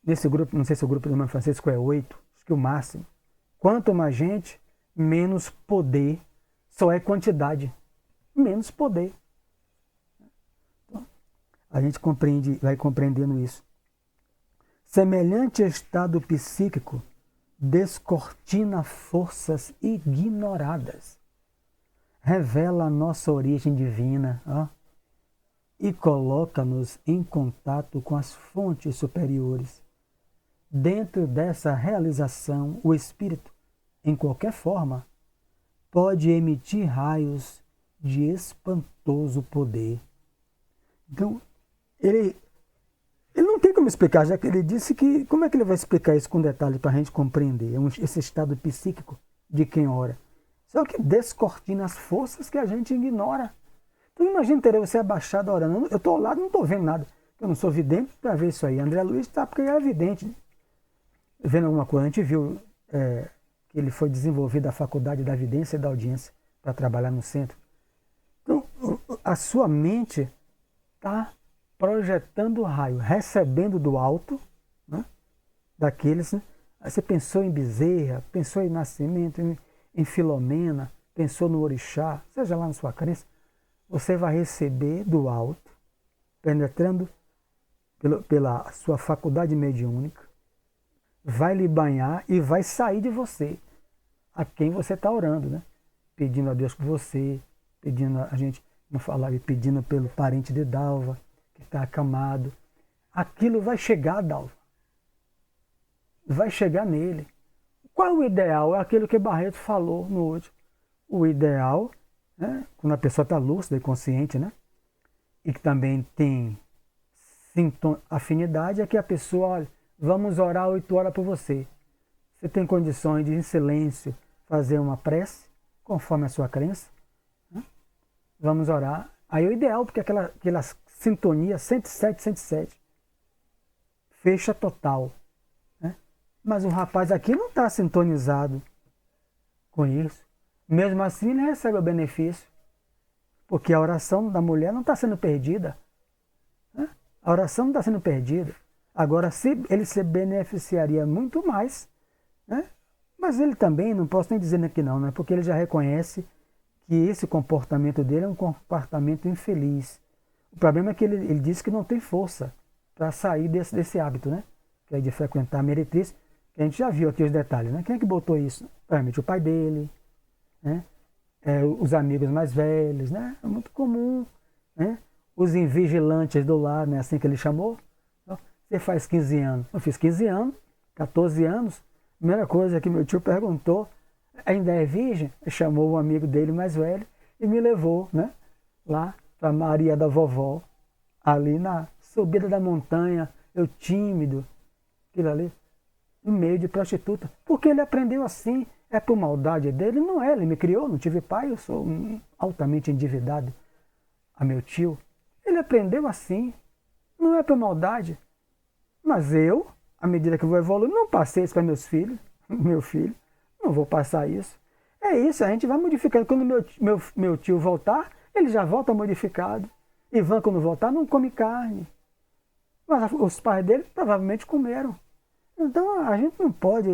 Nesse grupo, não sei se o grupo do irmão Francisco é 8, acho que o máximo. Quanto mais gente, menos poder. Só é quantidade, menos poder. a gente vai compreendendo isso. Semelhante estado psíquico descortina forças ignoradas, revela a nossa origem divina, e coloca-nos em contato com as fontes superiores. Dentro dessa realização, o espírito, em qualquer forma, pode emitir raios de espantoso poder. Então, ele não tem como explicar, já que ele disse que... Como é que ele vai explicar isso com detalhe para a gente compreender? Esse estado psíquico de quem ora. Só que descortina as forças que a gente ignora. Então imagina ter você abaixado orando. Eu estou ao lado e não estou vendo nada. Eu não sou vidente para ver isso aí. André Luiz está porque ele é vidente. Vendo alguma coisa. A gente viu que ele foi desenvolvido a faculdade da vidência e da audiência para trabalhar no centro. Então a sua mente está projetando o raio, recebendo do alto, né, daqueles. Né? Aí você pensou em Bezerra, pensou em Nascimento, em Filomena, pensou no orixá, seja lá na sua crença, você vai receber do alto, penetrando pela sua faculdade mediúnica, vai lhe banhar e vai sair de você, a quem você está orando, né? Pedindo a Deus por você, pedindo a gente, não falar, pedindo pelo parente de Dalva, que está acamado. Aquilo vai chegar, Dalva. Vai chegar nele. Qual é o ideal? É aquilo que Barreto falou no último. O ideal, né, quando a pessoa está lúcida e consciente, né, e que também tem afinidade, é que a pessoa, olha, vamos orar 8 horas por você. Você tem condições de, em silêncio, fazer uma prece, conforme a sua crença. Né? Vamos orar. Aí o ideal, porque aquela sintonia 107, 107, fecha total. Né? Mas o rapaz aqui não está sintonizado com isso. Mesmo assim, ele recebe o benefício. Porque a oração da mulher não está sendo perdida. Né? A oração não está sendo perdida. Agora, ele se beneficiaria muito mais, né? Mas ele também, não posso nem dizer que não, né? Porque ele já reconhece que esse comportamento dele é um comportamento infeliz. O problema é que ele disse que não tem força para sair desse hábito, né? Que é de frequentar a meretriz, que a gente já viu aqui os detalhes, né? Quem é que botou isso? Provavelmente o pai dele, né? Os amigos mais velhos, né? É muito comum, né? Os invigilantes do lar, né? Assim que ele chamou. Você faz 15 anos. Eu fiz 15 anos, 14 anos. Primeira coisa que meu tio perguntou, ainda é virgem? Ele chamou um amigo dele mais velho e me levou, né, lá para Maria da Vovó, ali na subida da montanha, eu tímido, aquilo ali, no meio de prostituta. Porque ele aprendeu assim, é por maldade dele? Não é, ele me criou, não tive pai, eu sou altamente endividado a meu tio. Ele aprendeu assim, não é por maldade. Mas eu, à medida que eu vou evoluindo, não passei isso para meus filhos, meu filho, não vou passar isso. É isso, a gente vai modificando. Quando meu tio voltar, ele já volta modificado. Ivan, quando voltar, não come carne. Mas os pais dele provavelmente comeram. Então a gente não pode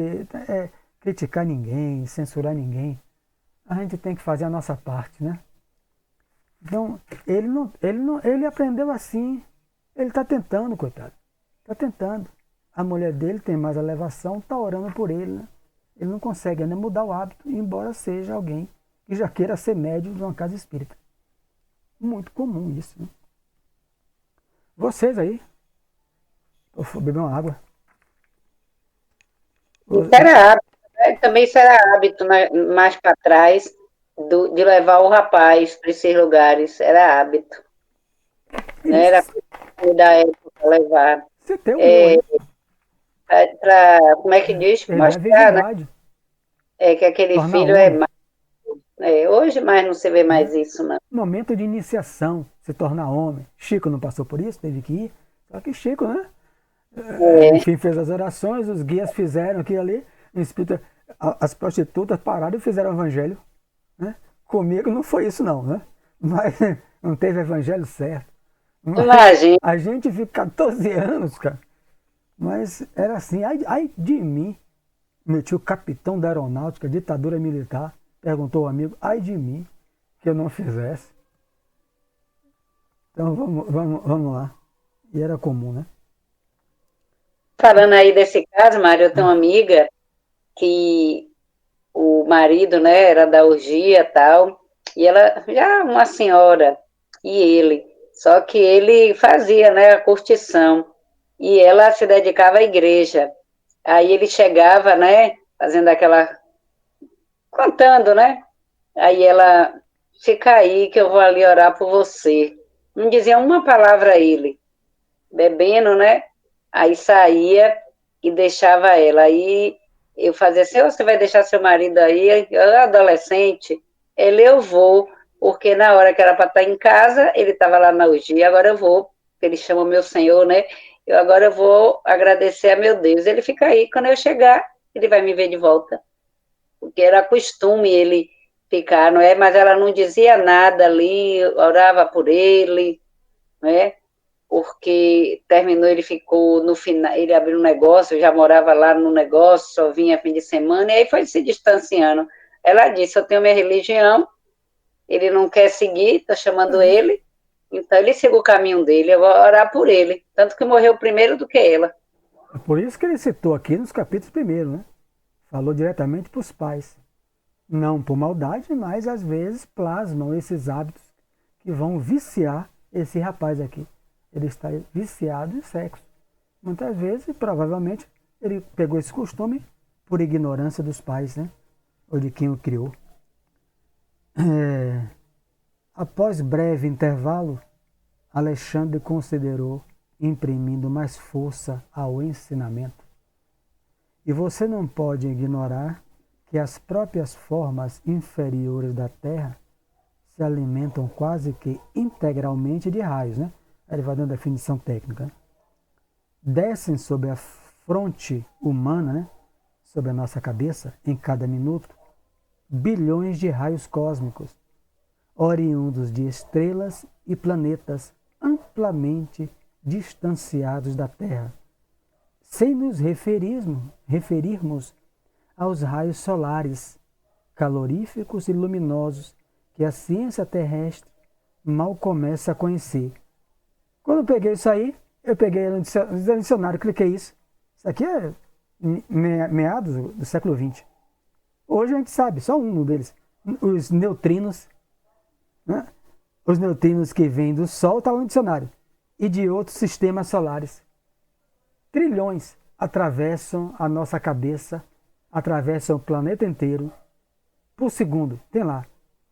criticar ninguém, censurar ninguém. A gente tem que fazer a nossa parte, né? Então, ele aprendeu assim. Ele está tentando, coitado. Está tentando. A mulher dele tem mais elevação, está orando por ele. Né? Ele não consegue ainda mudar o hábito, embora seja alguém que já queira ser médium de uma casa espírita. Muito comum isso. Né? Vocês aí. Vou beber uma água. Isso era hábito. Né? Também isso era hábito mais para trás de levar o rapaz para esses lugares. Era hábito. Né? Era da época levar. Você tem um como é que diz? Mostrar, né? Que aquele tornar filho hoje mais não se vê mais isso, não. Momento de iniciação, se tornar homem. Chico não passou por isso, teve que ir. Só que Chico, né? Enfim, fez as orações, os guias fizeram aquilo ali. As prostitutas pararam e fizeram o evangelho. Né? Comigo não foi isso não, né? Mas não teve evangelho certo. Imagina. A gente fica 14 anos, cara. Mas era assim, ai de mim. Meu tio, capitão da aeronáutica, ditadura militar, perguntou ao amigo, ai de mim, que eu não fizesse. Então vamos lá. E era comum, né? Falando aí desse caso, Mário, eu tenho uma amiga que o marido, né, era da orgia e tal, e ela já uma senhora, e ele, só que ele fazia, né, a curtição, e ela se dedicava à igreja. Aí ele chegava, né, fazendo aquela, contando, né, aí ela, fica aí que eu vou ali orar por você. Não dizia uma palavra a ele, bebendo, né, aí saía e deixava ela. Aí eu fazia assim: "Ô, você vai deixar seu marido aí, eu, adolescente?" Ele: "Eu vou", porque na hora que era para estar em casa, ele estava lá na orgia. "Agora eu vou", porque ele chama meu Senhor, né? Agora eu vou agradecer a meu Deus. Ele: "Fica aí, quando eu chegar, ele vai me ver de volta", porque era costume ele ficar, não é? Mas ela não dizia nada ali, orava por ele, não é? Porque terminou, ele ficou no final, ele abriu um negócio, já morava lá no negócio, só vinha fim de semana, e aí foi se distanciando. Ela disse: "Eu tenho minha religião, ele não quer seguir, estou chamando ele, então ele siga o caminho dele, eu vou orar por ele", tanto que morreu primeiro do que ela. É por isso que ele citou aqui nos capítulos primeiro, né? Falou diretamente para os pais. Não por maldade, mas às vezes plasmam esses hábitos que vão viciar esse rapaz aqui. Ele está viciado em sexo. Muitas vezes, provavelmente, ele pegou esse costume por ignorância dos pais, né? Ou de quem o criou. Após breve intervalo, Alexandre considerou, imprimindo mais força ao ensinamento. E você não pode ignorar que as próprias formas inferiores da Terra se alimentam quase que integralmente de raios, né? Ele vai dando a definição técnica. Descem sobre a fronte humana, né? Sobre a nossa cabeça, em cada minuto, bilhões de raios cósmicos, oriundos de estrelas e planetas amplamente distanciados da Terra, sem nos referirmos aos raios solares, caloríficos e luminosos que a ciência terrestre mal começa a conhecer. Quando eu peguei isso aí, eu peguei no dicionário, cliquei isso. Isso aqui é meados do século XX. Hoje a gente sabe, só um deles. Os neutrinos, né? Os neutrinos que vêm do Sol estão no dicionário. E de outros sistemas solares. Trilhões atravessam a nossa cabeça, atravessam o planeta inteiro por segundo. Tem lá,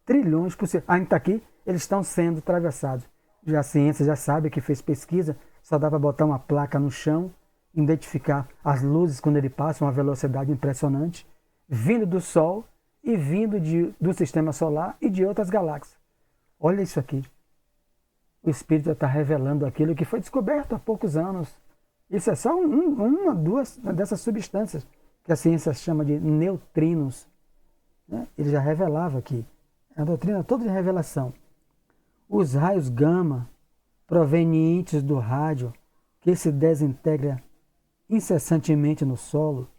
trilhões por segundo. A gente está aqui, eles estão sendo atravessados. Já a ciência já sabe que fez pesquisa, só dá para botar uma placa no chão, identificar as luzes quando ele passa, uma velocidade impressionante, vindo do Sol e vindo do sistema solar e de outras galáxias. Olha isso aqui. O Espírito está revelando aquilo que foi descoberto há poucos anos. Isso é só duas dessas substâncias que a ciência chama de neutrinos. Né? Ele já revelava aqui. A doutrina toda de revelação. Os raios gama provenientes do rádio que se desintegra incessantemente no solo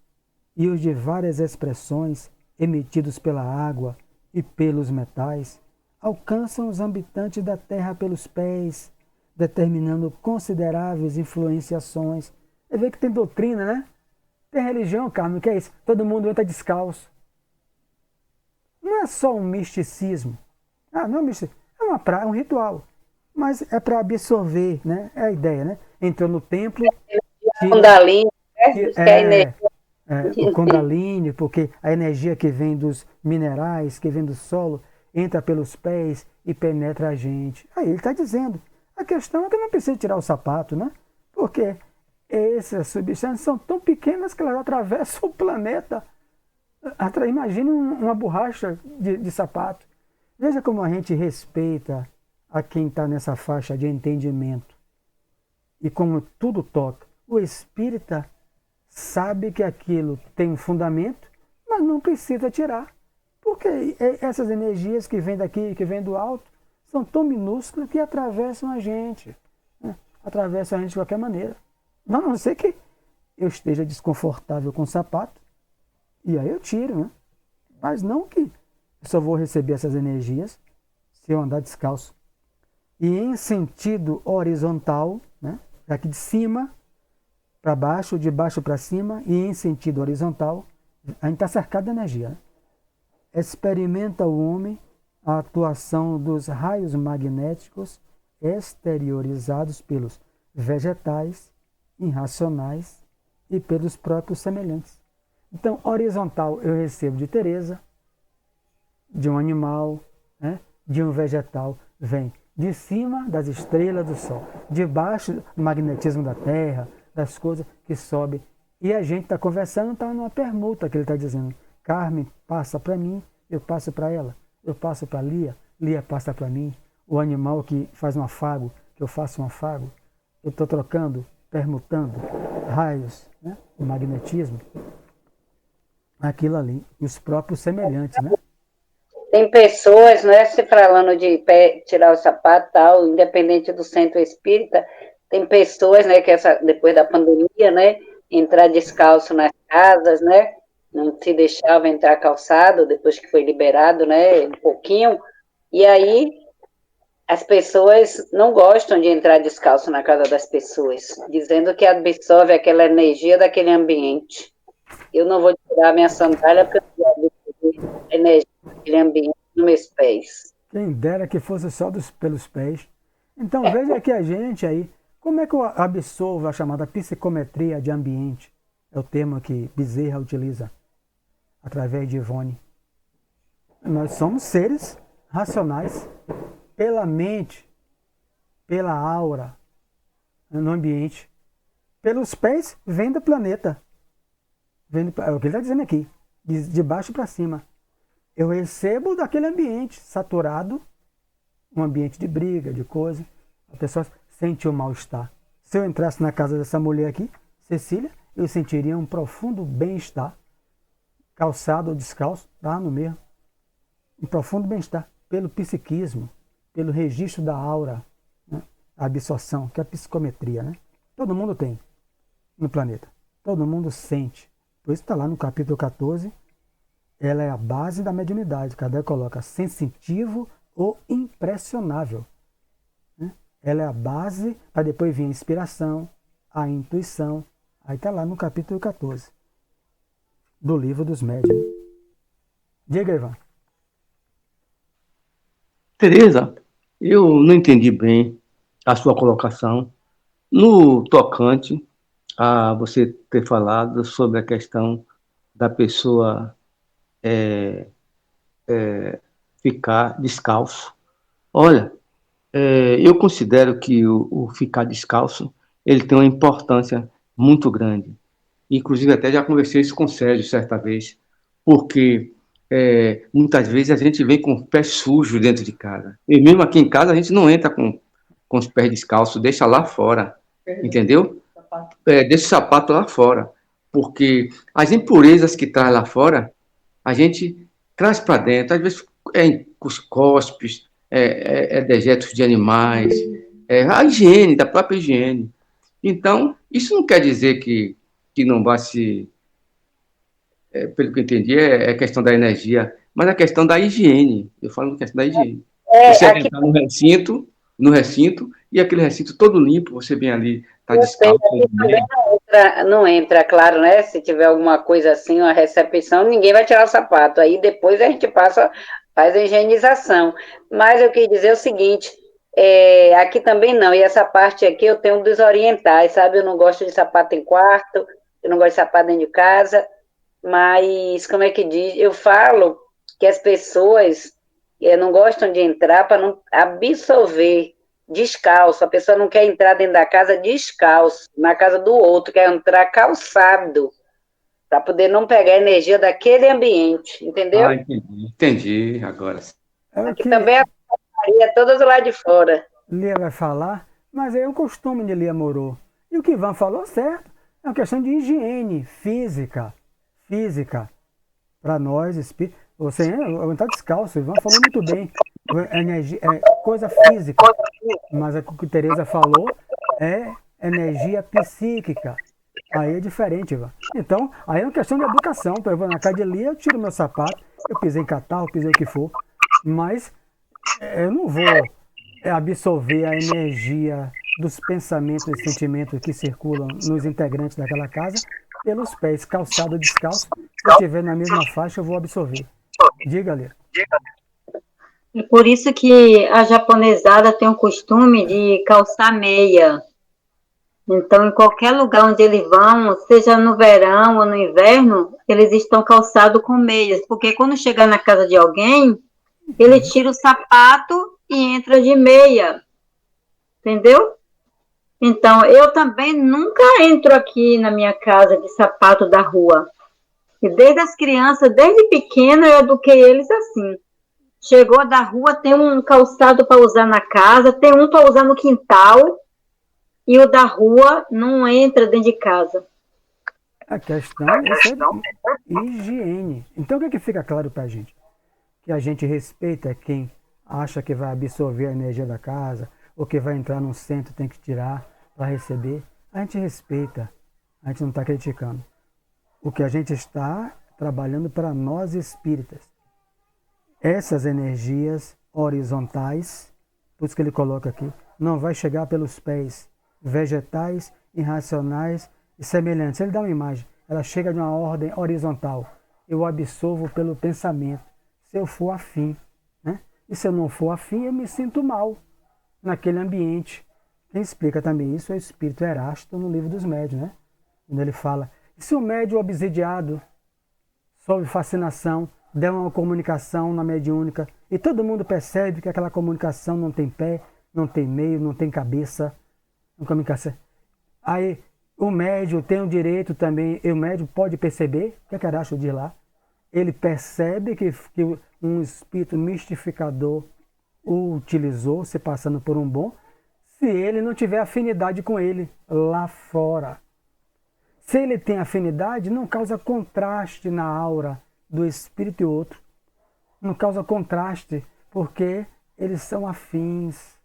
e os de várias expressões emitidos pela água e pelos metais alcançam os habitantes da Terra pelos pés, determinando consideráveis influenciações. Você vê que tem doutrina, né? Tem religião, Carmen, que é isso? Todo mundo entra descalço. Não é só um misticismo. Não é um misticismo. É um ritual. Mas é para absorver, né? É a ideia, né? Entrou no templo, Kundalini, né? O Kundalini, porque a energia que vem dos minerais, que vem do solo, entra pelos pés e penetra a gente. Aí ele está dizendo, a questão é que não precisa tirar o sapato, né? Porque essas substâncias são tão pequenas que elas atravessam o planeta. Imagine uma borracha de sapato. Veja como a gente respeita a quem está nessa faixa de entendimento. E como tudo toca. O espírita sabe que aquilo tem um fundamento, mas não precisa tirar. Porque essas energias que vêm daqui, que vêm do alto, são tão minúsculas que atravessam a gente. Né? Atravessam a gente de qualquer maneira. A não ser que eu esteja desconfortável com o sapato, e aí eu tiro, né? Mas não que eu só vou receber essas energias se eu andar descalço. E em sentido horizontal, né? aqui de cima para baixo, de baixo para cima e em sentido horizontal, a gente está cercado de energia. Né? Experimenta o homem a atuação dos raios magnéticos exteriorizados pelos vegetais, irracionais e pelos próprios semelhantes. Então, horizontal eu recebo de Teresa, de um animal, né? De um vegetal vem de cima das estrelas do Sol, de baixo do magnetismo da Terra, das coisas que sobem. E a gente está conversando, está numa permuta que ele está dizendo. Carmen passa para mim, eu passo para ela. Eu passo para Lia, Lia passa para mim. O animal que faz um afago, que eu faço um afago. Eu estou trocando, permutando raios, né? O magnetismo. Aquilo ali. E os próprios semelhantes, né? Tem pessoas, né, se falando de tirar o sapato tal, independente do centro espírita, tem pessoas, né, que depois da pandemia, né, entrar descalço nas casas, né, não se deixava entrar calçado, depois que foi liberado, né, um pouquinho, e aí as pessoas não gostam de entrar descalço na casa das pessoas, dizendo que absorve aquela energia daquele ambiente. Eu não vou tirar minha sandália porque eu não vou absorver a energia daquele ambiente nos meus pés. Quem dera que fosse só pelos pés. Então veja que a gente aí, como é que eu absorvo a chamada psicometria de ambiente? É o termo que Bezerra utiliza através de Ivone. Nós somos seres racionais pela mente, pela aura no ambiente. Pelos pés vem do planeta. É o que ele está dizendo aqui, de baixo para cima. Eu recebo daquele ambiente saturado, um ambiente de briga, de coisa. A pessoa sente o mal-estar. Se eu entrasse na casa dessa mulher aqui, Cecília, eu sentiria um profundo bem-estar. Calçado ou descalço, tá no mesmo. Um profundo bem-estar. Pelo psiquismo, pelo registro da aura, né? A absorção, que é a psicometria. Né? Todo mundo tem no planeta. Todo mundo sente. Por isso está lá no capítulo 14. Ela é a base da mediunidade. Kardec coloca sensitivo ou impressionável. Né? Ela é a base, para depois vir a inspiração, a intuição. Aí está lá no capítulo 14 do livro dos médiuns. Diga, Ivan. Tereza, eu não entendi bem a sua colocação no tocante a você ter falado sobre a questão da pessoa ficar descalço. Olha, eu considero que o ficar descalço ele tem uma importância muito grande. Inclusive, até já conversei isso com o Sérgio certa vez, porque muitas vezes a gente vem com o pé sujo dentro de casa. E mesmo aqui em casa a gente não entra com os pés descalços, deixa lá fora, entendeu? Deixa o sapato lá fora, porque as impurezas que traz lá fora, a gente traz para dentro, às vezes os cospes, dejetos de animais, a higiene, da própria higiene. Então, isso não quer dizer que não vai se, pelo que eu entendi, é questão da energia, mas é questão da higiene. Eu falo da questão da higiene. Você Aqui entrar no recinto, e aquele recinto todo limpo, você vem ali, está eu sei, descalço. aqui também não entra, claro, né? Se tiver alguma coisa assim, uma recepção, ninguém vai tirar o sapato. Aí depois a gente faz a higienização. Mas eu queria dizer o seguinte, aqui também não, e essa parte aqui eu tenho desorientar, sabe? Eu não gosto de sapato em quarto, eu não gosto de sapato dentro de casa, mas, como é que diz? Eu falo que as pessoas não gostam de entrar para não absorver descalço. A pessoa não quer entrar dentro da casa descalço, na casa do outro, quer entrar calçado, para poder não pegar a energia daquele ambiente, entendeu? Ah, entendi agora. É o Aqui que também a padaria é toda do lado de fora. Lia vai falar, mas é um costume de Lia Morou. E o que Ivan falou certo, é uma questão de higiene física. Física. Para nós, espírito. Você está descalço, Ivan falou muito bem. Energia, coisa física. Mas o que Tereza falou é energia psíquica. Aí é diferente, Ivan. Então, aí é uma questão de educação. Eu vou na casa de Lia, eu tiro meu sapato, eu pisei em catarro, pisei o que for. Mas eu não vou absorver a energia dos pensamentos e sentimentos que circulam nos integrantes daquela casa pelos pés, calçado ou descalço. Se eu estiver na mesma faixa, eu vou absorver. Diga, Lê. É por isso que a japonesada tem o costume de calçar meia. Então, em qualquer lugar onde eles vão, seja no verão ou no inverno, eles estão calçados com meias. Porque quando chegar na casa de alguém, ele tira o sapato e entra de meia. Entendeu? Então, eu também nunca entro aqui na minha casa de sapato da rua. E desde as crianças, desde pequena, eu eduquei eles assim. Chegou da rua, tem um calçado para usar na casa, tem um para usar no quintal, e o da rua não entra dentro de casa. A questão, isso é higiene. Então, o que, é que fica claro para a gente? Que a gente respeita quem acha que vai absorver a energia da casa, ou que vai entrar num centro tem que tirar para receber. A gente respeita, a gente não está criticando. O que a gente está trabalhando para nós espíritas. Essas energias horizontais, por isso que ele coloca aqui, não vai chegar pelos pés vegetais, irracionais e semelhantes. Ele dá uma imagem, ela chega de uma ordem horizontal. Eu absorvo pelo pensamento, se eu for afim. Né? E se eu não for afim, eu me sinto mal naquele ambiente. Quem explica também isso é o Espírito Erasto no Livro dos Médiuns, né? Quando ele fala, e se o médium obsidiado, sob fascinação, der uma comunicação na mediúnica e todo mundo percebe que aquela comunicação não tem pé, não tem meio, não tem cabeça, uma comunicação. Aí o médium tem o direito também, e o médium pode perceber, o que é que Erasto diz lá? Ele percebe que um espírito mistificador o utilizou, se passando por um bom, se ele não tiver afinidade com ele lá fora. Se ele tem afinidade, não causa contraste na aura do espírito e outro. Não causa contraste, porque eles são afins.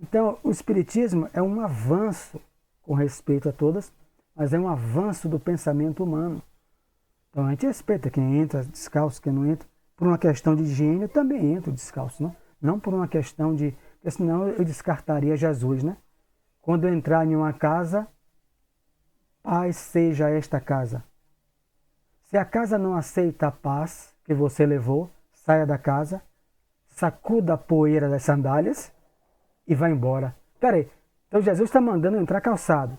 Então, o espiritismo é um avanço, com respeito a todas, mas é um avanço do pensamento humano. Então, a gente respeita quem entra descalço, quem não entra. Por uma questão de higiene, eu também entro descalço, não? Não por uma questão de... Porque senão eu descartaria Jesus, né? Quando eu entrar em uma casa, paz seja esta casa. Se a casa não aceita a paz que você levou, saia da casa, sacuda a poeira das sandálias e vá embora. Peraí, então Jesus está mandando eu entrar calçado.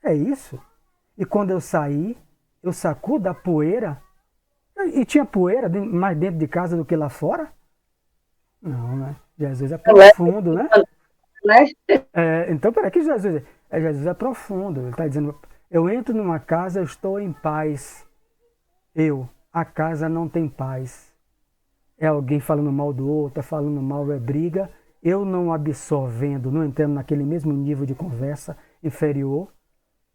É isso? E quando eu sair, eu sacudo a poeira? E tinha poeira mais dentro de casa do que lá fora? Não, né? Jesus é profundo, né? Então, peraí, que Jesus é profundo. Ele está dizendo, eu entro numa casa, eu estou em paz. A casa não tem paz. É alguém falando mal do outro, é falando mal, é briga. Eu não absorvendo, não entrando naquele mesmo nível de conversa inferior,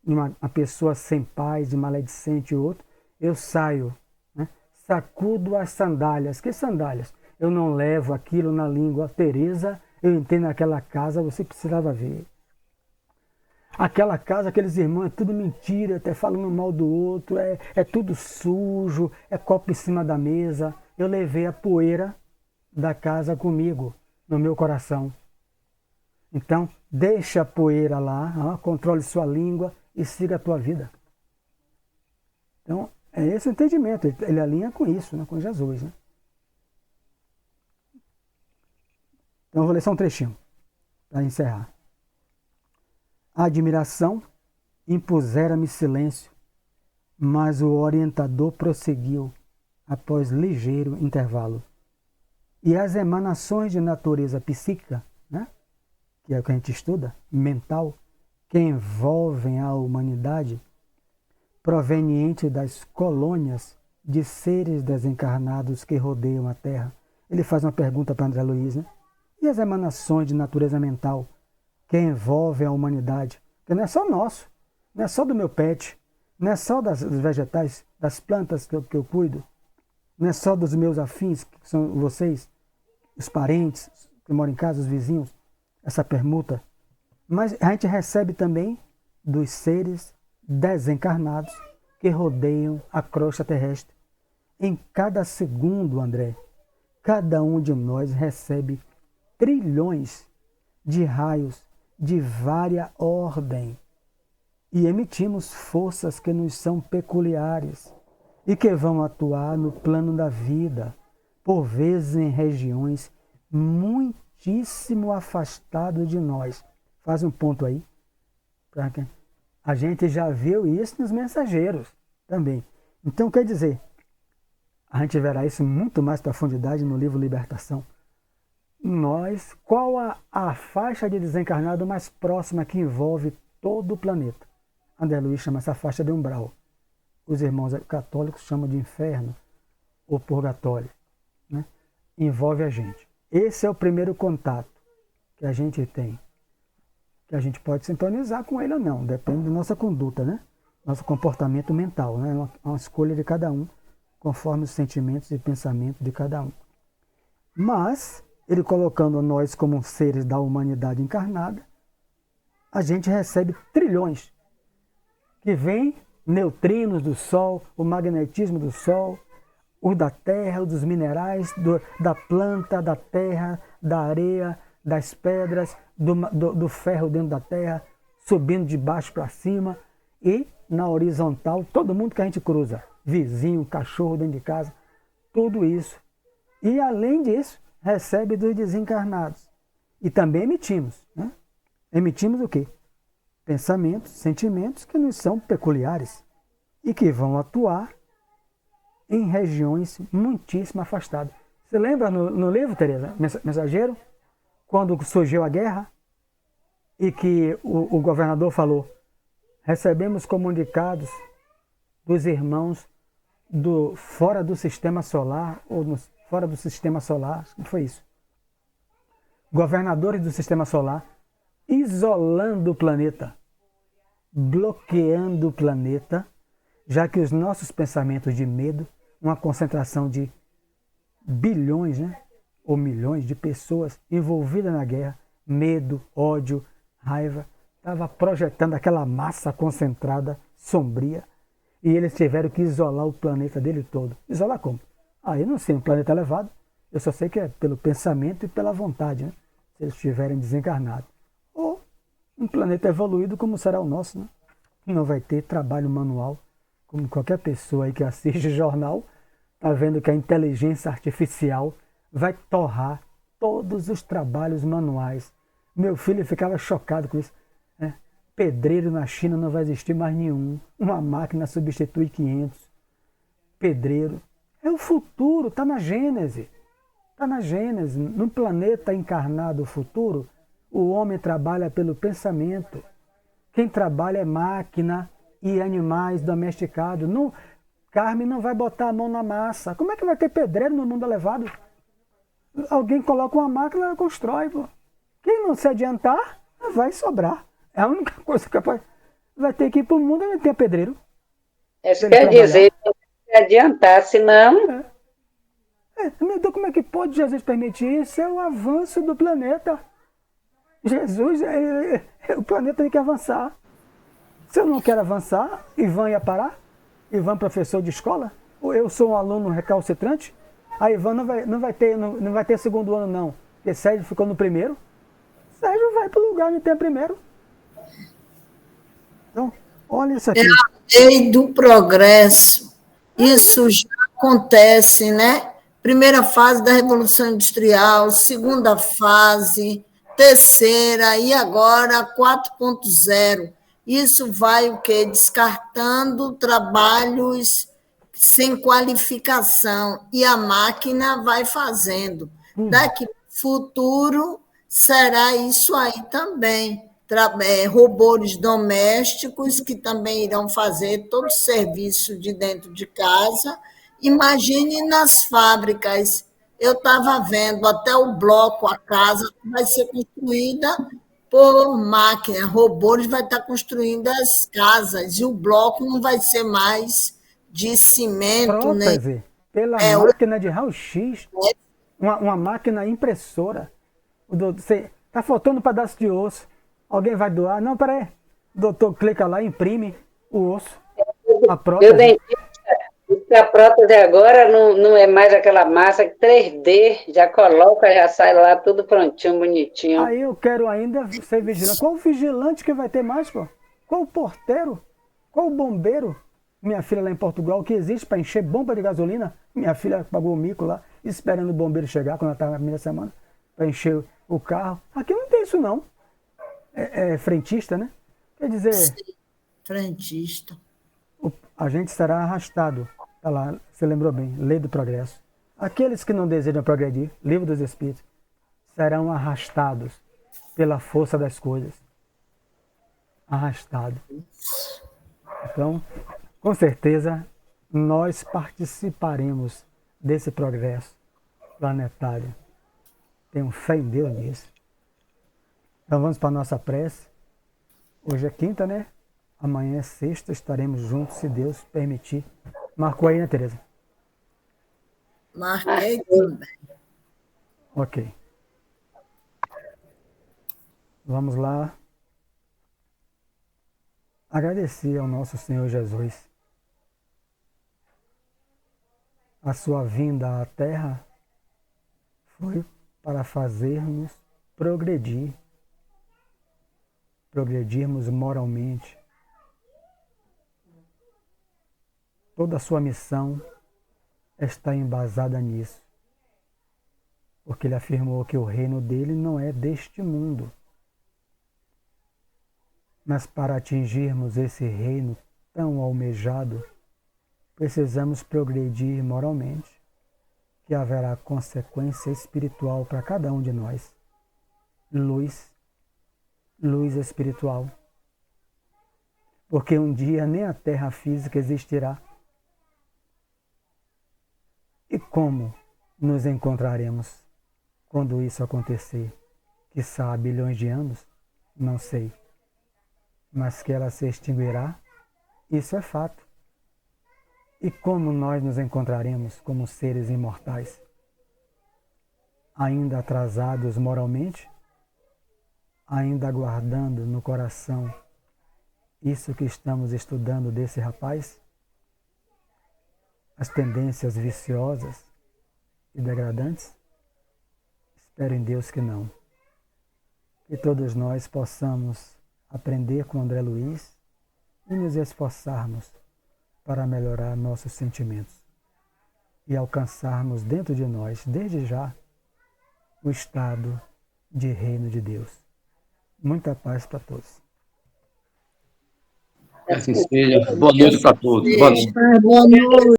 uma pessoa sem paz, de maledicente e outro, eu saio, né? Sacudo as sandálias. Que sandálias? Eu não levo aquilo na língua. Teresa, eu entrei naquela casa, você precisava ver. Aquela casa, aqueles irmãos, é tudo mentira, até falando mal do outro, é tudo sujo, é copo em cima da mesa. Eu levei a poeira da casa comigo, no meu coração. Então, deixa a poeira lá, controle sua língua e siga a tua vida. Então, é esse o entendimento, ele alinha com isso, né, com Jesus. Né? Então, eu vou ler só um trechinho, para encerrar. A admiração impusera-me silêncio, mas o orientador prosseguiu após ligeiro intervalo. E as emanações de natureza psíquica, né, que é o que a gente estuda, mental, que envolvem a humanidade, proveniente das colônias de seres desencarnados que rodeiam a Terra. Ele faz uma pergunta para André Luiz, né? E as emanações de natureza mental que envolvem a humanidade? Porque não é só nosso, não é só do meu pet, não é só dos vegetais, das plantas que eu cuido, não é só dos meus afins, que são vocês, os parentes que moram em casa, os vizinhos, essa permuta. Mas a gente recebe também dos seres desencarnados que rodeiam a crosta terrestre. Em cada segundo, André, cada um de nós recebe trilhões de raios de vária ordem e emitimos forças que nos são peculiares e que vão atuar no plano da vida, por vezes em regiões muitíssimo afastadas de nós. Faz um ponto aí. A gente já viu isso nos mensageiros também. Então, quer dizer, a gente verá isso muito mais profundidade no livro Libertação. Qual a faixa de desencarnado mais próxima que envolve todo o planeta? André Luiz chama essa faixa de umbral. Os irmãos católicos chamam de inferno ou purgatório. Né? Envolve a gente. Esse é o primeiro contato que a gente tem. Que a gente pode sintonizar com ele ou não, depende da nossa conduta, né? Nosso comportamento mental, né? É uma escolha de cada um, conforme os sentimentos e pensamentos de cada um. Mas, ele colocando nós como seres da humanidade encarnada, a gente recebe trilhões, que vêm neutrinos do Sol, o magnetismo do Sol, o da Terra, o dos minerais, da planta, da terra, da areia, das pedras, do ferro dentro da terra, subindo de baixo para cima e na horizontal, todo mundo que a gente cruza, vizinho, cachorro dentro de casa, tudo isso. E além disso, recebe dos desencarnados. E também emitimos. Né? Emitimos o quê? Pensamentos, sentimentos que nos são peculiares e que vão atuar em regiões muitíssimo afastadas. Você lembra no livro, Tereza, Mensageiro? Quando surgiu a guerra e que o governador falou: recebemos comunicados dos irmãos fora do sistema solar, fora do sistema solar, acho que foi isso. Governadores do sistema solar isolando o planeta, bloqueando o planeta, já que os nossos pensamentos de medo, uma concentração de bilhões, né? Ou milhões de pessoas envolvidas na guerra, medo, ódio, raiva, estava projetando aquela massa concentrada, sombria, e eles tiveram que isolar o planeta dele todo. Isolar como? Eu não sei, um planeta elevado, eu só sei que é pelo pensamento e pela vontade, né? Se eles estiverem desencarnados. Ou um planeta evoluído como será o nosso, né? Não vai ter trabalho manual, como qualquer pessoa aí que assiste jornal, está vendo que a inteligência artificial vai torrar todos os trabalhos manuais. Meu filho ficava chocado com isso. Né? Pedreiro na China não vai existir mais nenhum. Uma máquina substitui 500. Pedreiro. É o futuro, está na Gênese. Está na Gênese. No planeta encarnado futuro, o homem trabalha pelo pensamento. Quem trabalha é máquina e animais domesticados. Carmen não vai botar a mão na massa. Como é que vai ter pedreiro no mundo elevado? Alguém coloca uma máquina e constrói. Pô. Quem não se adiantar, vai sobrar. É a única coisa que vai ter que ir para o mundo e vai ter pedreiro. Isso quer dizer, tem que se adiantar, senão... Então como é que pode Jesus permitir isso? É o avanço do planeta. Jesus, o planeta tem que avançar. Se eu não quero avançar, Ivan ia parar? Ivan, professor de escola? Ou eu sou um aluno recalcitrante? A Ivan não vai ter segundo ano, não. Porque Sérgio ficou no primeiro. Sérgio vai para o lugar onde tem primeiro. Então, olha isso aqui. É a lei do progresso. Isso já acontece, né? Primeira fase da Revolução Industrial, segunda fase, terceira e agora 4.0. Isso vai o quê? Descartando trabalhos sem qualificação e a máquina vai fazendo. Daqui para o futuro será isso aí também. Robôs domésticos que também irão fazer todo o serviço de dentro de casa. Imagine nas fábricas. Eu estava vendo até o bloco, a casa vai ser construída por máquina. Robôs vai estar construindo as casas e o bloco não vai ser mais de cimento. Prótese, pela máquina de raio-x, uma máquina impressora. Está faltando um pedaço de osso. Alguém vai doar? Não, peraí. O doutor clica lá e imprime o osso. A prótese. que a prótese agora não é mais aquela massa 3D, já coloca, já sai lá tudo prontinho, bonitinho. Aí eu quero ainda ser vigilante. Qual o vigilante que vai ter mais, pô? Qual o porteiro? Qual o bombeiro? Minha filha lá em Portugal, que existe para encher bomba de gasolina. Minha filha pagou o mico lá, esperando o bombeiro chegar, quando ela estava na primeira semana, para encher o carro. Aqui não tem isso, não. É frentista, né? Quer dizer, Frentista. a gente será arrastado. Tá lá, você lembrou bem, lei do progresso. Aqueles que não desejam progredir, livro dos Espíritos, serão arrastados pela força das coisas. Arrastados. Então, com certeza, nós participaremos desse progresso planetário. Tenho fé em Deus nisso. Então vamos para a nossa prece. Hoje é quinta, né? Amanhã é sexta, estaremos juntos, se Deus permitir. Marcou aí, né, Tereza? Marquei também. Ok. Vamos lá. Agradecer ao nosso Senhor Jesus a sua vinda à Terra foi para fazermos progredirmos moralmente. Toda a sua missão está embasada nisso, porque ele afirmou que o reino dele não é deste mundo. Mas para atingirmos esse reino tão almejado, precisamos progredir moralmente, que haverá consequência espiritual para cada um de nós. Luz espiritual. Porque um dia nem a terra física existirá. E como nos encontraremos quando isso acontecer? Quiçá há bilhões de anos? Não sei. Mas que ela se extinguirá, isso é fato. E como nós nos encontraremos como seres imortais? Ainda atrasados moralmente? Ainda guardando no coração isso que estamos estudando desse rapaz? As tendências viciosas e degradantes? Espero em Deus que não. Que todos nós possamos aprender com André Luiz e nos esforçarmos para melhorar nossos sentimentos e alcançarmos dentro de nós, desde já, o estado de reino de Deus. Muita paz para todos. Assim seja. Boa noite para todos. Boa noite. Boa noite.